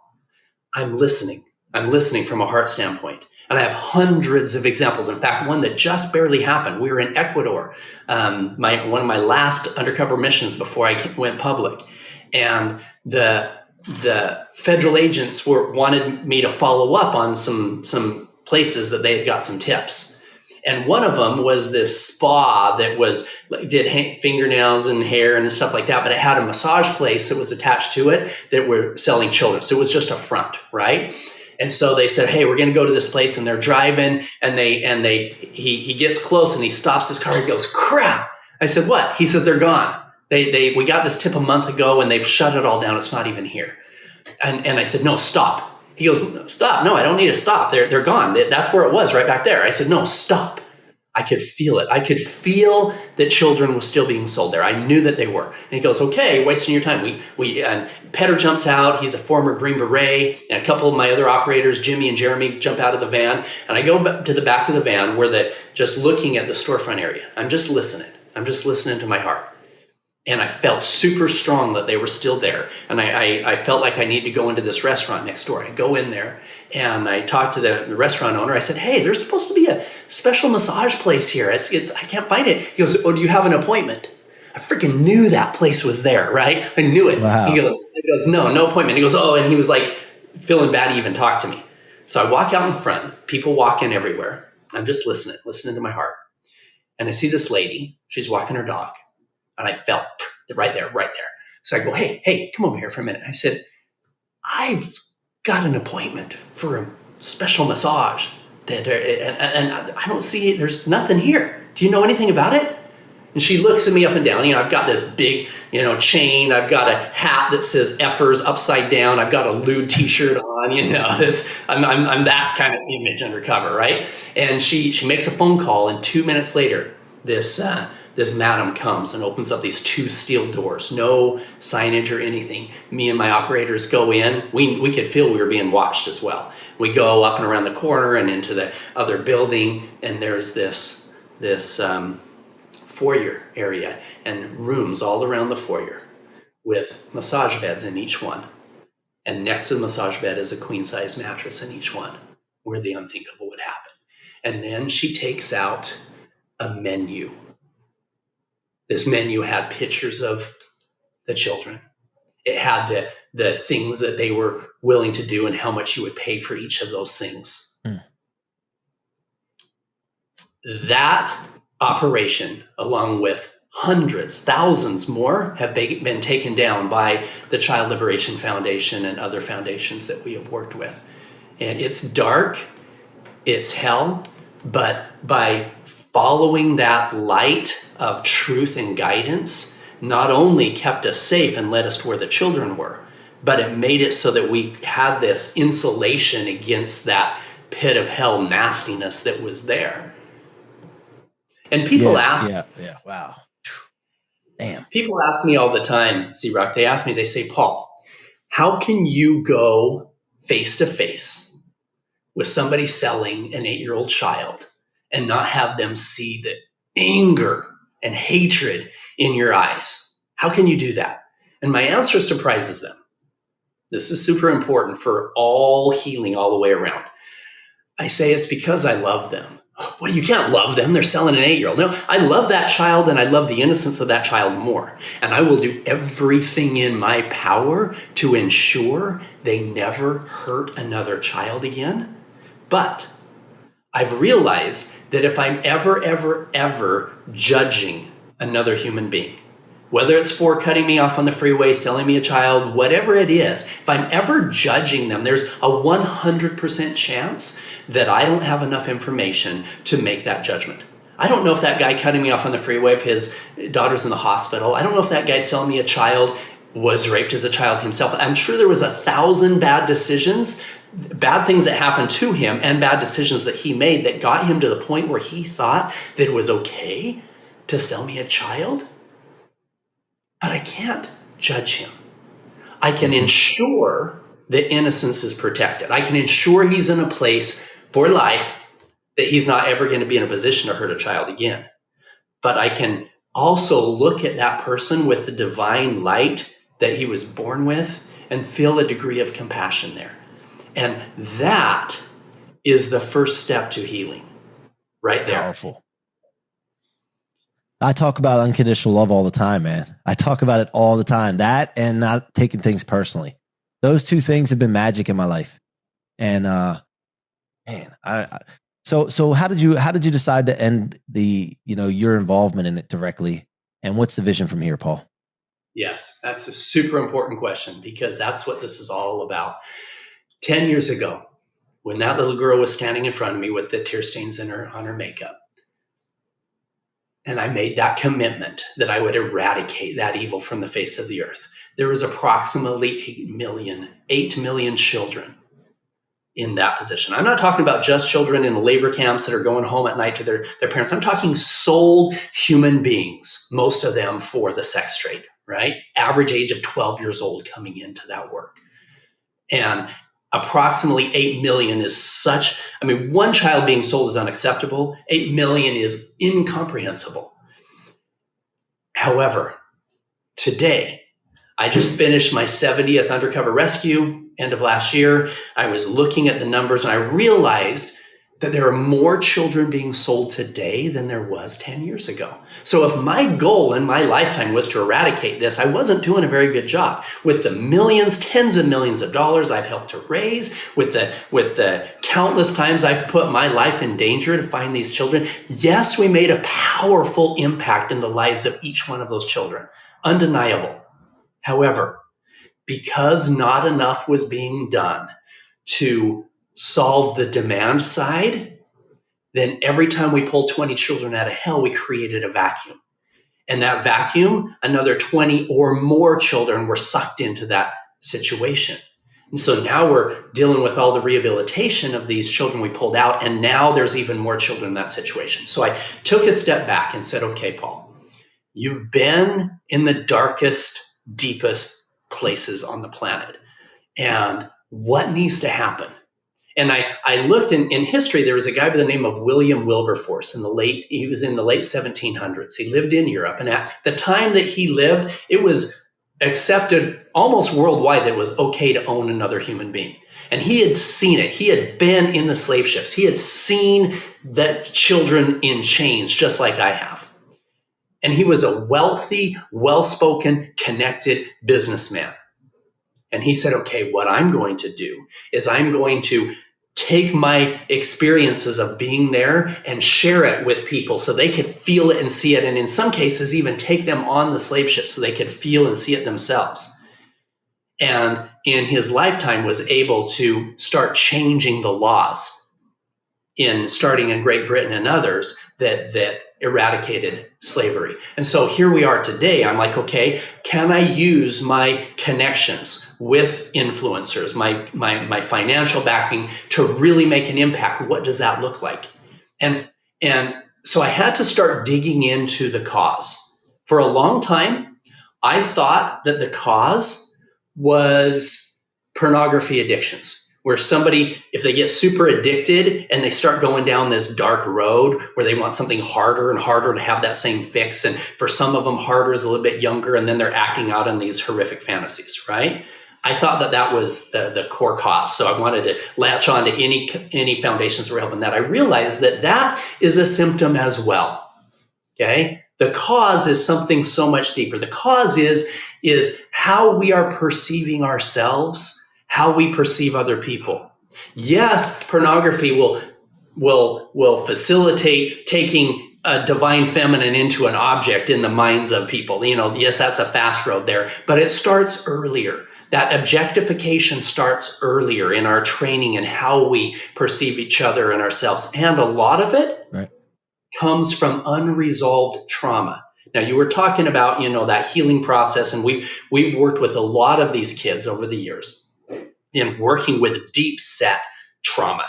I'm listening. I'm listening from a heart standpoint. And I have hundreds of examples. In fact, one that just barely happened. We were in Ecuador, one of my last undercover missions before I went public. And the federal agents wanted me to follow up on some places that they had got some tips. And one of them was this spa that did fingernails and hair and stuff like that, but it had a massage place that was attached to it that were selling children. So it was just a front, right? And so they said, "Hey, we're going to go to this place," and they're driving, and he gets close and he stops his car. He goes, "Crap!" I said, "What?" He said, "They're gone. We got this tip a month ago, and they've shut it all down. It's not even here." And I said, "No, stop." He goes, "Stop. No, I don't need to stop. They're gone. That's where it was, right back there." I said, "No, stop." I could feel it. I could feel that children were still being sold there. I knew that they were. And he goes, "Okay, wasting your time." And Petter jumps out. He's a former Green Beret. And a couple of my other operators, Jimmy and Jeremy, jump out of the van. And I go to the back of the van where just looking at the storefront area. I'm just listening. I'm just listening to my heart. And I felt super strong that they were still there. And I felt like I need to go into this restaurant next door. I go in there and I talked to the restaurant owner. I said, "Hey, there's supposed to be a special massage place here. I can't find it." He goes, "Oh, do you have an appointment?" I freaking knew that place was there, right? I knew it. Wow. He goes, no appointment. He goes, "Oh," and he was like feeling bad he even talked to me. So I walk out in front. People walking everywhere. I'm just listening to my heart. And I see this lady. She's walking her dog. And I felt right there. So I go, hey, come over here for a minute. I said, "I've got an appointment for a special massage. And I don't see, there's nothing here. Do you know anything about it?" And she looks at me up and down. I've got this big, chain. I've got a hat that says "Effers" upside down. I've got a lewd T-shirt on. I'm that kind of image undercover, right? And she makes a phone call, and 2 minutes later, this madam comes and opens up these 2 steel doors, no signage or anything. Me and my operators go in. We could feel we were being watched as well. We go up and around the corner and into the other building, and there's this foyer area and rooms all around the foyer with massage beds in each one. And next to the massage bed is a queen-size mattress in each one, where the unthinkable would happen. And then she takes out a menu. This menu had pictures of the children. It had the things that they were willing to do and how much you would pay for each of those things. That operation, along with hundreds, thousands more, have been taken down by the Child Liberation Foundation and other foundations that we have worked with. And it's dark, it's hell, but by following that light of truth and guidance, not only kept us safe and led us to where the children were, but it made it so that we had this insulation against that pit of hell nastiness that was there. And people ask, wow, damn. People ask me all the time, C-Roc, they say, Paul, how can you go face to face with somebody selling an 8-year-old child and not have them see the anger and hatred in your eyes? How can you do that? And my answer surprises them. This is super important for all healing all the way around. I say it's because I love them. Well, you can't love them. They're selling an 8-year-old. No, I love that child and I love the innocence of that child more. And I will do everything in my power to ensure they never hurt another child again. But I've realized that if I'm ever judging another human being, whether it's for cutting me off on the freeway, selling me a child, whatever it is, if I'm ever judging them, there's a 100% chance that I don't have enough information to make that judgment. I don't know if that guy cutting me off on the freeway, if his daughter's in the hospital. I don't know if that guy selling me a child was raped as a child himself. I'm sure there was 1,000 bad decisions, bad things that happened to him and bad decisions that he made that got him to the point where he thought that it was okay to sell me a child. But I can't judge him. I can ensure that innocence is protected. I can ensure he's in a place for life that he's not ever going to be in a position to hurt a child again. But I can also look at that person with the divine light that he was born with and feel a degree of compassion there. And that is the first step to healing, right there. Powerful. I talk about unconditional love all the time, man. I talk about it all the time. That and not taking things personally. Those two things have been magic in my life. And so how did you decide to end your involvement in it directly? And what's the vision from here, Paul? Yes, that's a super important question because that's what this is all about. 10 years ago, when that little girl was standing in front of me with the tear stains on her makeup, and I made that commitment that I would eradicate that evil from the face of the earth, there was approximately 8 million children in that position. I'm not talking about just children in the labor camps that are going home at night to their parents. I'm talking sold human beings, most of them for the sex trade, right? Average age of 12 years old coming into that work. And approximately 8 million is one child being sold is unacceptable. 8 million is incomprehensible. However, today, I just finished my 70th undercover rescue end of last year. I was looking at the numbers and I realized that there are more children being sold today than there was 10 years ago. So if my goal in my lifetime was to eradicate this, I wasn't doing a very good job. With the millions, tens of millions of dollars I've helped to raise, with the countless times I've put my life in danger to find these children, yes, we made a powerful impact in the lives of each one of those children. Undeniable. However, because not enough was being done to solve the demand side, then every time we pulled 20 children out of hell, we created a vacuum. And that vacuum, another 20 or more children were sucked into that situation. And so now we're dealing with all the rehabilitation of these children we pulled out, and now there's even more children in that situation. So I took a step back and said, okay, Paul, you've been in the darkest, deepest places on the planet. And what needs to happen? And I looked in history, there was a guy by the name of William Wilberforce he was in the late 1700s. He lived in Europe. And at the time that he lived, it was accepted almost worldwide that it was okay to own another human being. And he had seen it. He had been in the slave ships. He had seen the children in chains, just like I have. And he was a wealthy, well-spoken, connected businessman. And he said, okay, what I'm going to do is I'm going to take my experiences of being there and share it with people so they could feel it and see it. And in some cases, even take them on the slave ship so they could feel and see it themselves. And in his lifetime was able to start changing the laws starting in Great Britain and others that eradicated slavery. And so here we are today. I'm like, okay, can I use my connections with influencers, my financial backing to really make an impact? What does that look like? And so I had to start digging into the cause. For a long time, I thought that the cause was pornography addictions, where somebody, if they get super addicted and they start going down this dark road where they want something harder and harder to have that same fix. And for some of them, harder is a little bit younger, and then they're acting out on these horrific fantasies, right? I thought that was the core cause. So I wanted to latch on to any foundations that were helping that. I realized that is a symptom as well, okay? The cause is something so much deeper. The cause is how we are perceiving ourselves, how we perceive other people. Yes, pornography will facilitate taking a divine feminine into an object in the minds of people. Yes, that's a fast road there, but it starts earlier. That objectification starts earlier in our training and how we perceive each other and ourselves. And a lot of it comes from unresolved trauma. Now, you were talking about, that healing process, and we've worked with a lot of these kids over the years in working with deep set trauma,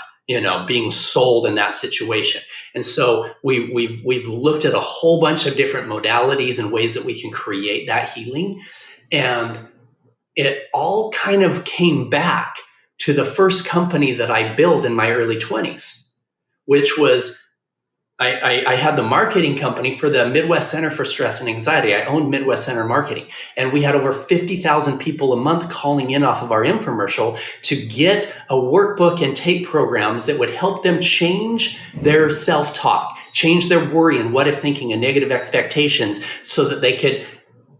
being sold in that situation. And so we've looked at a whole bunch of different modalities and ways that we can create that healing. And it all kind of came back to the first company that I built in my early 20s, which was I had the marketing company for the Midwest Center for Stress and Anxiety. I owned Midwest Center Marketing, and we had over 50,000 people a month calling in off of our infomercial to get a workbook and tape programs that would help them change their self-talk, change their worry and what if thinking and negative expectations, so that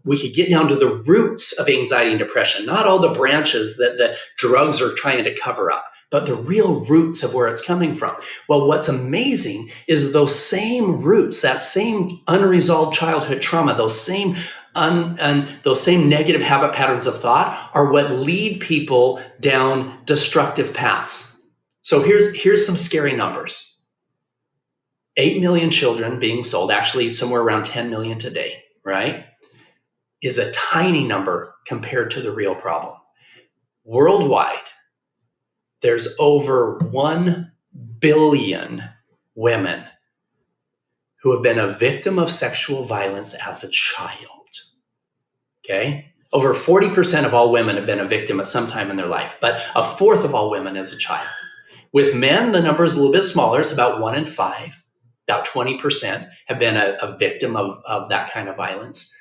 we could get down to the roots of anxiety and depression, not all the branches that the drugs are trying to cover up, but the real roots of where it's coming from. Well, what's amazing is those same roots, that same unresolved childhood trauma, those same negative habit patterns of thought are what lead people down destructive paths. So here's some scary numbers. 8 million children being sold, actually somewhere around 10 million today, right, is a tiny number compared to the real problem. Worldwide, there's over 1 billion women who have been a victim of sexual violence as a child, okay? Over 40% of all women have been a victim at some time in their life, but a fourth of all women as a child. With men, the number is a little bit smaller. It's about 1 in 5, about 20% have been a victim of that kind of violence.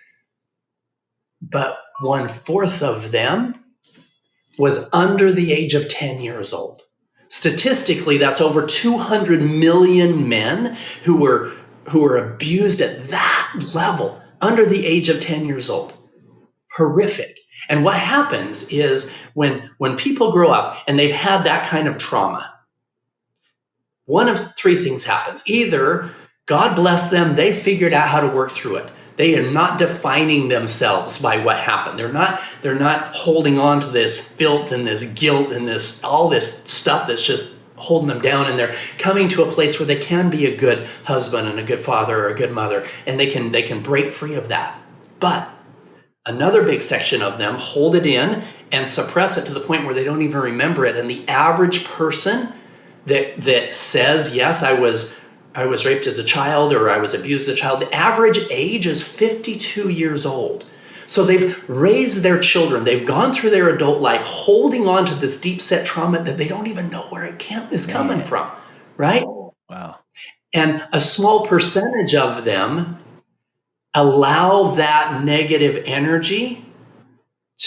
But 1/4 of them was under the age of 10 years old. Statistically, that's over 200 million men who were abused at that level, under the age of 10 years old. Horrific. And what happens is when people grow up and they've had that kind of trauma, one of 3 things happens. Either, God bless them, they figured out how to work through it. They are not defining themselves by what happened. They're not holding on to this filth and this guilt and all this stuff that's just holding them down, and they're coming to a place where they can be a good husband and a good father or a good mother, and they can break free of that. But another big section of them hold it in and suppress it to the point where they don't even remember it. And the average person that says, yes, I was raped as a child, or I was abused as a child, the average age is 52 years old. So they've raised their children, they've gone through their adult life holding on to this deep set trauma that they don't even know where it is coming from, right? Wow. And a small percentage of them allow that negative energy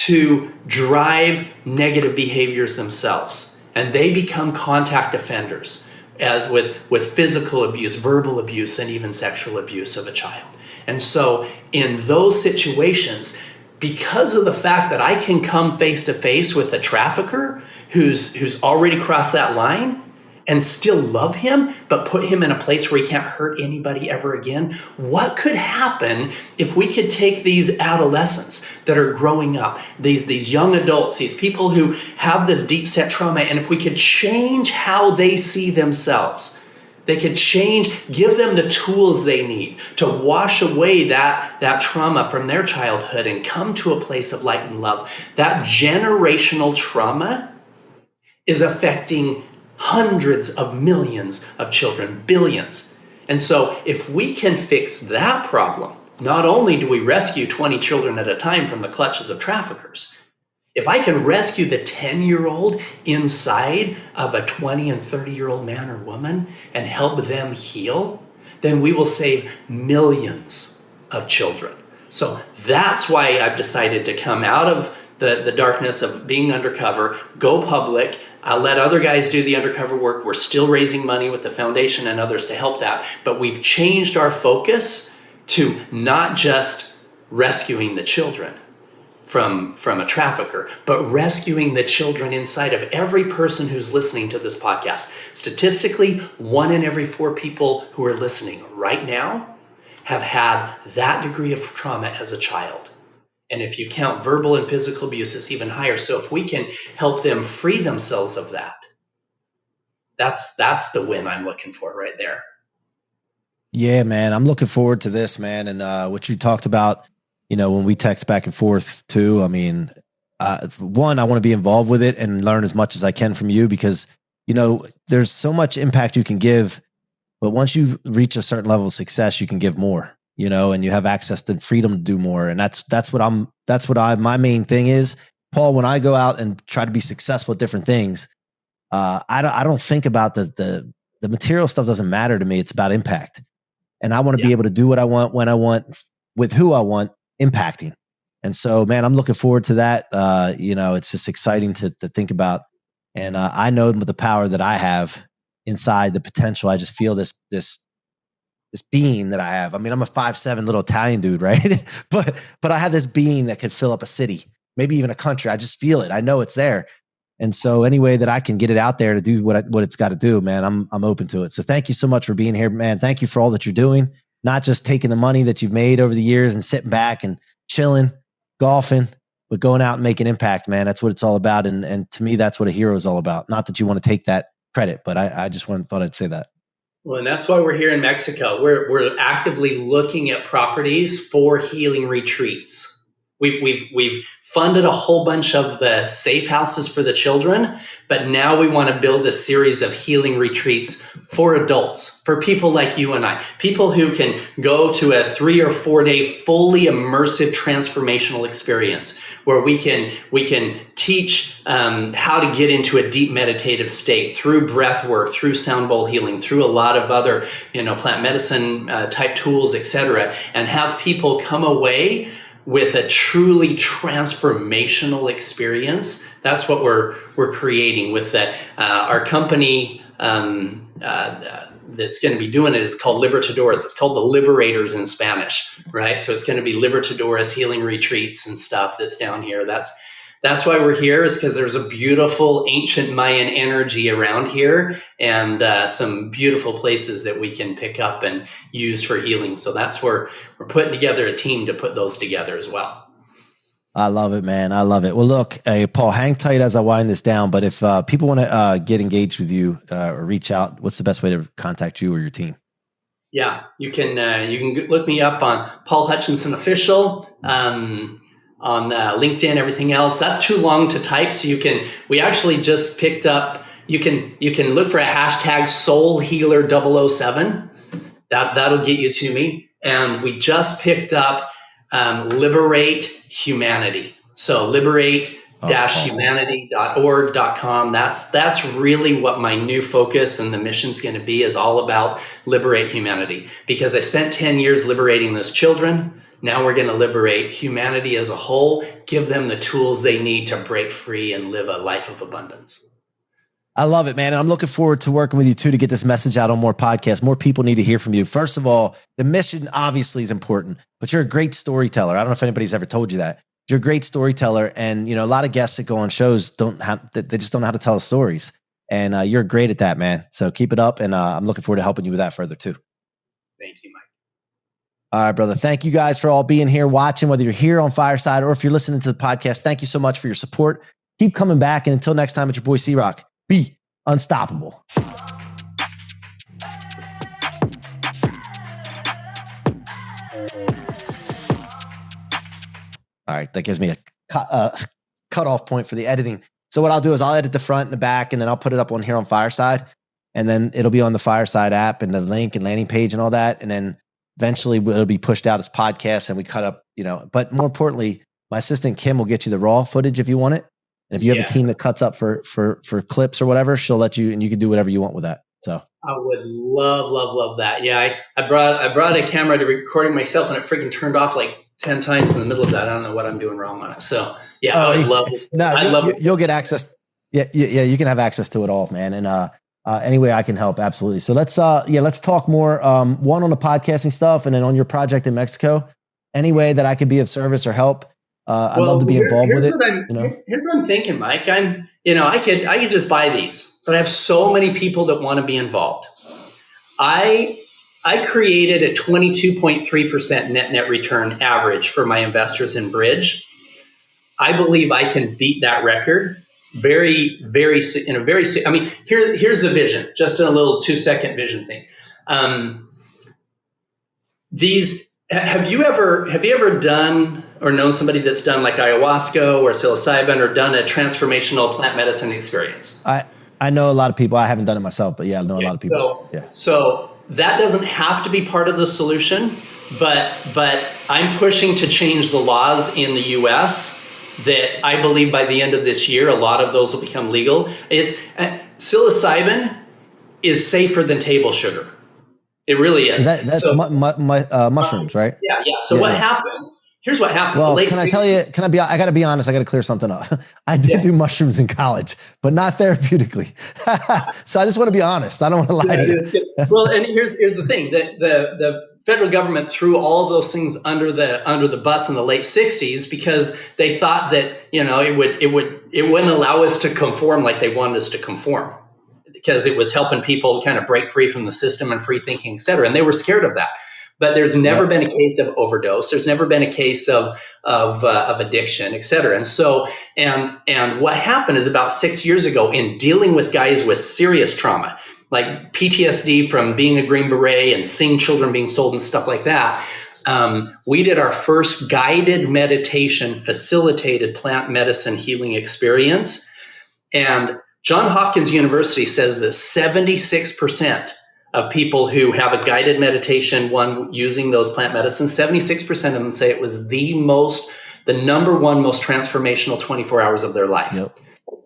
to drive negative behaviors themselves, and they become contact offenders, as with physical abuse, verbal abuse, and even sexual abuse of a child. And so in those situations, because of the fact that I can come face to face with a trafficker who's already crossed that line and still love him, but put him in a place where he can't hurt anybody ever again. What could happen if we could take these adolescents that are growing up, these young adults, these people who have this deep set trauma, and if we could change how they see themselves? They could give them the tools they need to wash away that trauma from their childhood and come to a place of light and love. That generational trauma is affecting hundreds of millions of children, billions. And so if we can fix that problem, not only do we rescue 20 children at a time from the clutches of traffickers, if I can rescue the 10-year-old inside of a 20 and 30-year-old man or woman and help them heal, then we will save millions of children. So that's why I've decided to come out of the darkness of being undercover, go public. I'll let other guys do the undercover work. We're still raising money with the foundation and others to help that. But we've changed our focus to not just rescuing the children from a trafficker, but rescuing the children inside of every person who's listening to this podcast. Statistically, 1 in every 4 people who are listening right now have had that degree of trauma as a child. And if you count verbal and physical abuse, it's even higher. So if we can help them free themselves of that, that's the win I'm looking for right there. Yeah, man. I'm looking forward to this, man. And what you talked about, when we text back and forth too, I mean, one, I want to be involved with it and learn as much as I can from you because, there's so much impact you can give, but once you reach a certain level of success, you can give more, and you have access to freedom to do more. And that's what my main thing is. Paul, when I go out and try to be successful at different things, I don't think about the material stuff doesn't matter to me. It's about impact. And I want to be able to do what I want, when I want, with who I want, impacting. And so, man, I'm looking forward to that. It's just exciting to think about. And I know with the power that I have inside, the potential, I just feel this being that I have. I mean, I'm a 5'7" little Italian dude, right? but I have this being that could fill up a city, maybe even a country. I just feel it. I know it's there. And so any way that I can get it out there to do what it's got to do, man, I'm open to it. So thank you so much for being here, man. Thank you for all that you're doing, not just taking the money that you've made over the years and sitting back and chilling, golfing, but going out and making impact, man. That's what it's all about. And to me, that's what a hero is all about. Not that you want to take that credit, but I just thought I'd say that. Well, and that's why we're here in Mexico. We're actively looking at properties for healing retreats. We've funded a whole bunch of the safe houses for the children, but now we want to build a series of healing retreats for adults, for people like you and I, people who can go to a 3 or 4 day fully immersive transformational experience where we can teach how to get into a deep meditative state through breath work, through sound bowl healing, through a lot of other plant medicine type tools, etc., and have people come away with a truly transformational experience. That's what we're creating with that. Our company that's going to be doing it is called Libertadores. It's called the Liberators in Spanish, right? So it's going to be Libertadores healing retreats and stuff that's down here. That's why we're here, is because there's a beautiful ancient Mayan energy around here and some beautiful places that we can pick up and use for healing. So that's where we're putting together a team to put those together as well. I love it, man. I love it. Well, look, Paul, hang tight as I wind this down. But if people want to get engaged with you or reach out, what's the best way to contact you or your team? Yeah, you can look me up on Paul Hutchinson Official. On LinkedIn, everything else. That's too long to type. So we actually just picked up, you can look for a hashtag SoulHealer007. That'll get you to me. And we just picked up Liberate Humanity. So liberate-humanity.org.com. That's really what my new focus and the mission's going to be, is all about liberate humanity. Because I spent 10 years liberating those children. Now we're going to liberate humanity as a whole, give them the tools they need to break free and live a life of abundance. I love it, man. And I'm looking forward to working with you too, to get this message out on more podcasts. More people need to hear from you. First of all, the mission obviously is important, but you're a great storyteller. I don't know if anybody's ever told you that, you're a great storyteller, and a lot of guests that go on shows they just don't know how to tell stories, and you're great at that, man. So keep it up, and I'm looking forward to helping you with that further too. Thank you, Mike. All right, brother. Thank you guys for all being here, watching, whether you're here on Fireside or if you're listening to the podcast. Thank you so much for your support. Keep coming back, and until next time, it's your boy C-Roc. Be unstoppable. All right, that gives me a cutoff point for the editing. So what I'll do is I'll edit the front and the back, and then I'll put it up on here on Fireside, and then it'll be on the Fireside app and the link and landing page and all that, and then eventually it'll be pushed out as podcasts, and we cut up, But more importantly, my assistant Kim will get you the raw footage if you want it, and if you have a team that cuts up for clips or whatever, she'll let you, and you can do whatever you want with that. So I would love that. Yeah, I brought a camera to recording myself, and it freaking turned off like 10 times in the middle of that. I don't know what I'm doing wrong on it. So yeah, I would love it. No, you'll get access. Yeah, you can have access to it all, man. And any way I can help, absolutely. So let's talk more. One on the podcasting stuff, and then on your project in Mexico. Any way that I could be of service or help, I'd love to be involved with it. Here's what I'm thinking, Mike. I could just buy these, but I have so many people that want to be involved. I created a 22.3% net return average for my investors in Bridge. I believe I can beat that record here's the vision, just in a little 2-second vision thing. Have you ever done or known somebody that's done like ayahuasca or psilocybin or done a transformational plant medicine experience? I know a lot of people. I haven't done it myself, but yeah, I know a lot of people. So that doesn't have to be part of the solution, but I'm pushing to change the laws in the US that I believe by the end of this year, a lot of those will become legal. Psilocybin is safer than table sugar. It really is. That's mushrooms, right? Yeah. So what happened? Here's what happened. Well, can I tell you? I got to be honest. I got to clear something up. I did do mushrooms in college, but not therapeutically. So I just want to be honest. I don't want to lie to you. Well, and here's the thing: the federal government threw all of those things under the bus in the late 60s because they thought that it wouldn't allow us to conform like they wanted us to conform, because it was helping people kind of break free from the system and free thinking, et cetera. And they were scared of that. But there's never been a case of overdose. There's never been a case of addiction, et cetera. And so, and what happened is about 6 years ago, in dealing with guys with serious trauma, like PTSD from being a Green Beret and seeing children being sold and stuff like that, we did our first guided meditation, facilitated plant medicine healing experience. And Johns Hopkins University says that 76% of people who have a guided meditation, one using those plant medicines, 76% of them say it was the number one most transformational 24 hours of their life. Yep.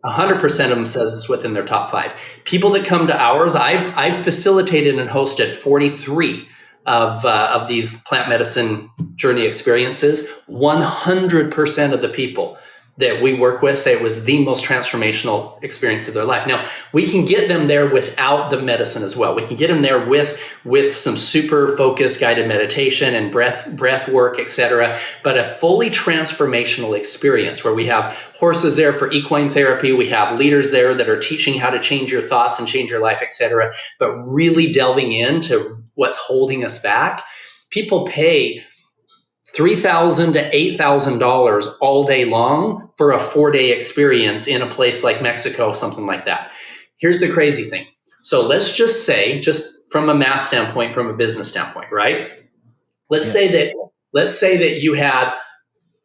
100% of them says it's within their top 5. People that come to ours, I've facilitated and hosted 43 of these plant medicine journey experiences. 100% of the people that we work with say it was the most transformational experience of their life. Now, we can get them there without the medicine as well. We can get them there with some super focused guided meditation and breath work, et cetera. But a fully transformational experience where we have horses there for equine therapy, we have leaders there that are teaching how to change your thoughts and change your life, et cetera, but really delving into what's holding us back. People pay $3,000 to $8,000 all day long for a 4-day experience in a place like Mexico, something like that. Here's the crazy thing. So let's just say, just from a math standpoint, from a business standpoint, right? Let's say that you had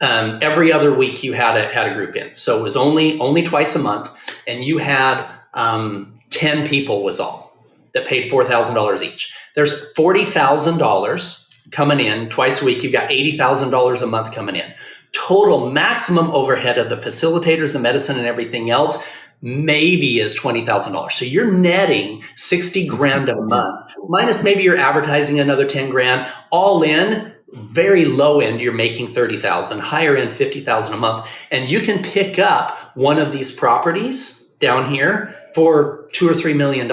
every other week you had a group in. So it was only twice a month, and you had 10 people was all that paid $4,000 each. There's $40,000 coming in twice a week. You've got $80,000 a month coming in. Total maximum overhead of the facilitators, the medicine, and everything else maybe is $20,000. So you're netting 60 grand a month, minus maybe you're advertising another 10 grand. All in, very low end, you're making 30,000, higher end 50,000 a month. And you can pick up one of these properties down here for $2 or $3 million.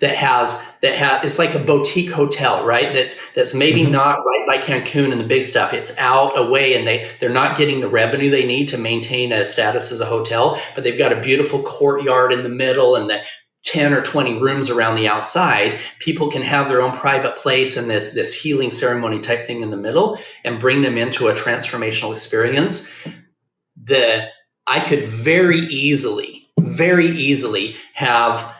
it's like a boutique hotel, right? That's maybe not right by Cancun and the big stuff. It's out away, and they're not getting the revenue they need to maintain a status as a hotel, but they've got a beautiful courtyard in the middle and the 10 or 20 rooms around the outside. People can have their own private place and this healing ceremony type thing in the middle, and bring them into a transformational experience. I could very easily have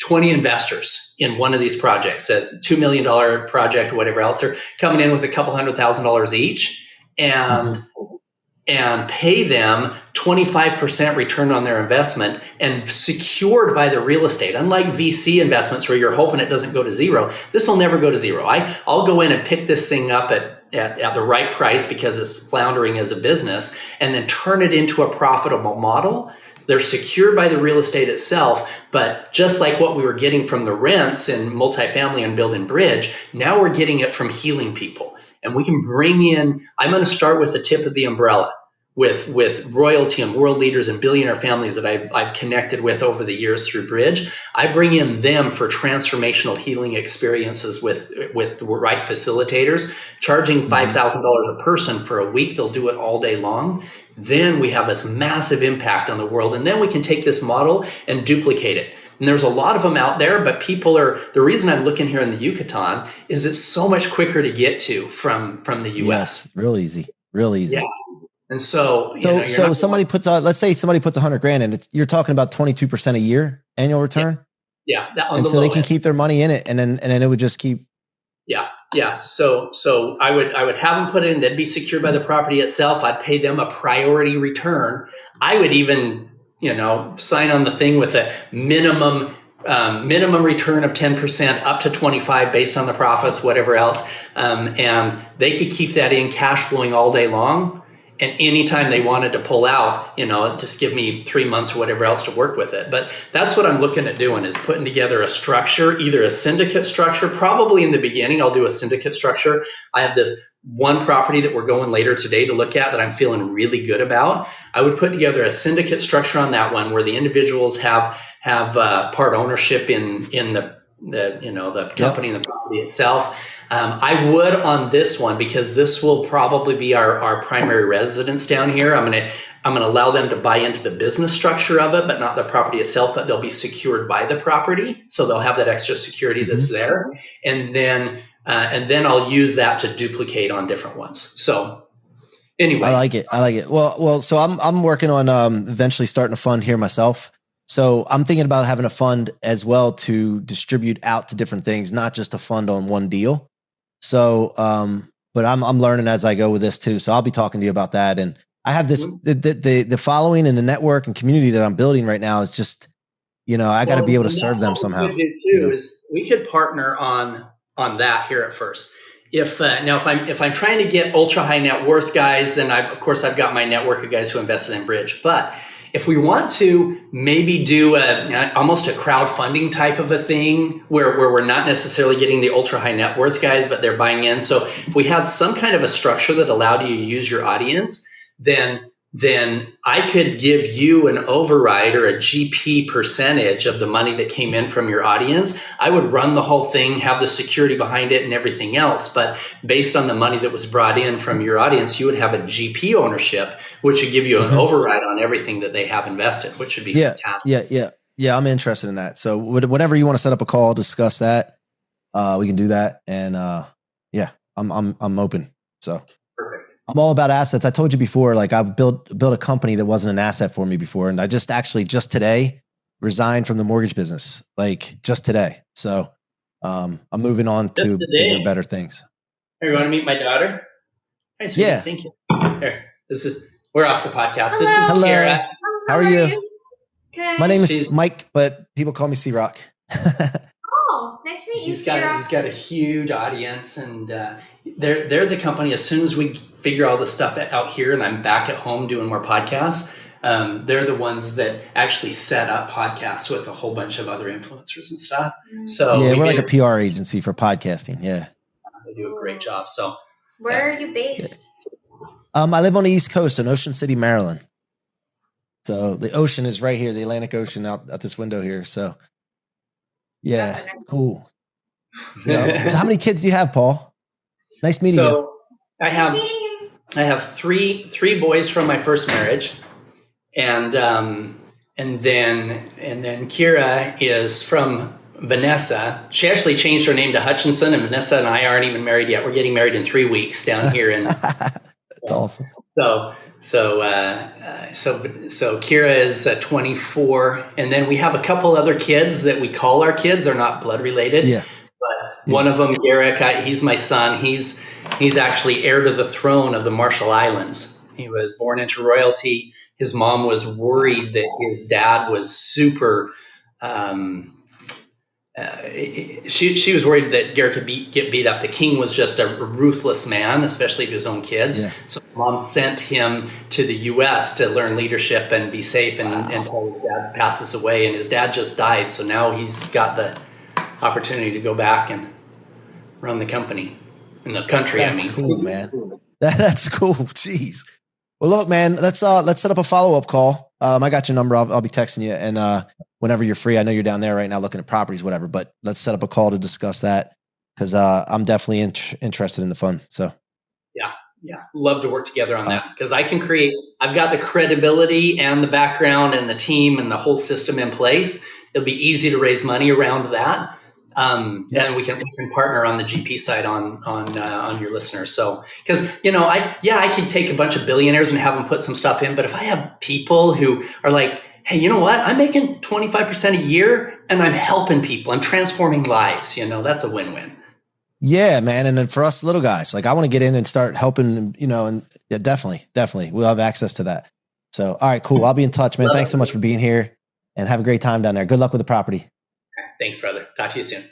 20 investors in one of these projects, a $2 million project or whatever else. They're coming in with a couple $100,000 each, and pay them 25% return on their investment, and secured by the real estate. Unlike VC investments where you're hoping it doesn't go to zero, this will never go to zero. I'll go in and pick this thing up at the right price because it's floundering as a business, and then turn it into a profitable model. They're secured by the real estate itself, but just like what we were getting from the rents in multifamily and build and bridge, now we're getting it from healing people. And we can bring in, I'm going to start with the tip of the umbrella with royalty and world leaders and billionaire families that I've connected with over the years through Bridge. I bring in them for transformational healing experiences with the right facilitators, charging $5,000 a person for a week. They'll do it all day long. Then we have this massive impact on the world. And then we can take this model and duplicate it. And there's a lot of them out there, but the reason I'm looking here in the Yucatan is it's so much quicker to get to from the US. Yes, real easy. Yeah. And so somebody puts let's say somebody puts $100,000 in, and you're talking about 22% a year annual return. Yeah. And so they can keep their money in it, and then it would just keep. Yeah. So I would have them put it in. They'd be secured by the property itself. I'd pay them a priority return. I would even sign on the thing with a minimum return of 10% up to 25 based on the profits, whatever else. And they could keep that in cash flowing all day long. And anytime they wanted to pull out, just give me 3 months or whatever else to work with it. But that's what I'm looking at doing, is putting together a structure, either a syndicate structure. Probably in the beginning, I'll do a syndicate structure. I have this one property that we're going later today to look at that I'm feeling really good about. I would put together a syndicate structure on that one where the individuals have part ownership in the company and the property itself. I would on this one, because this will probably be our primary residence down here. I'm going to allow them to buy into the business structure of it, but not the property itself, but they'll be secured by the property. So they'll have that extra security that's there. And then I'll use that to duplicate on different ones. So anyway. I like it. Well, so I'm working on eventually starting a fund here myself. So I'm thinking about having a fund as well to distribute out to different things, not just a fund on one deal. So, but I'm learning as I go with this too. So I'll be talking to you about that. And I have this, the following and the network and community that I'm building right now is just, I got to be able to serve them somehow. What we could do is we could partner on that here at first. If I'm trying to get ultra high net worth guys, then I've got my network of guys who invested in Bridge. But if we want to maybe do almost a crowdfunding type of a thing where we're not necessarily getting the ultra high net worth guys, but they're buying in. So if we had some kind of a structure that allowed you to use your audience, then I could give you an override or a GP percentage of the money that came in from your audience. I would run the whole thing, have the security behind it and everything else. But based on the money that was brought in from your audience, you would have a GP ownership, which would give you an override on everything that they have invested, which would be fantastic. Yeah. I'm interested in that. So whenever you want to set up a call, discuss that. We can do that. And I'm open. So. Perfect. I'm all about assets. I told you before, like I've built a company that wasn't an asset for me before. And I just today resigned from the mortgage business, like just today. So I'm moving on to bigger, better things. Hey, you want to meet my daughter? Nice. Yeah. Thank you. Here, we're off the podcast. Hello. This is Kara. How are you? Good. My name is Mike, but people call me C-Roc. Oh, nice to meet you. He's got a huge audience, and they're the company. As soon as we figure all this stuff out here, and I'm back at home doing more podcasts, they're the ones that actually set up podcasts with a whole bunch of other influencers and stuff. So we're like a PR agency for podcasting. Yeah, they do a great job. So where are you based? I live on the East Coast in Ocean City, Maryland. So the ocean is right here, the Atlantic Ocean out this window here. So Yeah, That's a nice- cool. Yeah. So how many kids do you have, Paul? Nice meeting you. So I Nice have meeting you. I have three boys from my first marriage, and then Kira is from Vanessa. She actually changed her name to Hutchinson, and Vanessa and I aren't even married yet. We're getting married in 3 weeks down here in. That's awesome. So Kira is 24, and then we have a couple other kids that we call our kids. They're not blood related. Yeah. But one of them, Garrick, he's my son. He's actually heir to the throne of the Marshall Islands. He was born into royalty. His mom was worried that his dad was super. She was worried that Garrett could get beat up. The king was just a ruthless man, especially to his own kids. Yeah. So mom sent him to the U.S. to learn leadership and be safe until his dad passes away. And his dad just died, so now he's got the opportunity to go back and run the company in the country. That's cool, man. That's cool. Jeez. Well, look, man. Let's set up a follow-up call. I got your number. I'll be texting you, and whenever you're free, I know you're down there right now looking at properties, whatever. But let's set up a call to discuss that because I'm definitely interested in the fund. So. Yeah, love to work together on that because I've got the credibility and the background and the team and the whole system in place. It'll be easy to raise money around that. And we can partner on the GP side on your listeners. So, because I could take a bunch of billionaires and have them put some stuff in, but if I have people who are like, hey, you know what? I'm making 25% a year and I'm helping people. I'm transforming lives. That's a win-win. Yeah, man. And then for us little guys, like I want to get in and start helping, and yeah, definitely. We'll have access to that. So, all right, cool. I'll be in touch, man. Thanks so much for being here and have a great time down there. Good luck with the property. Thanks, brother. Talk to you soon.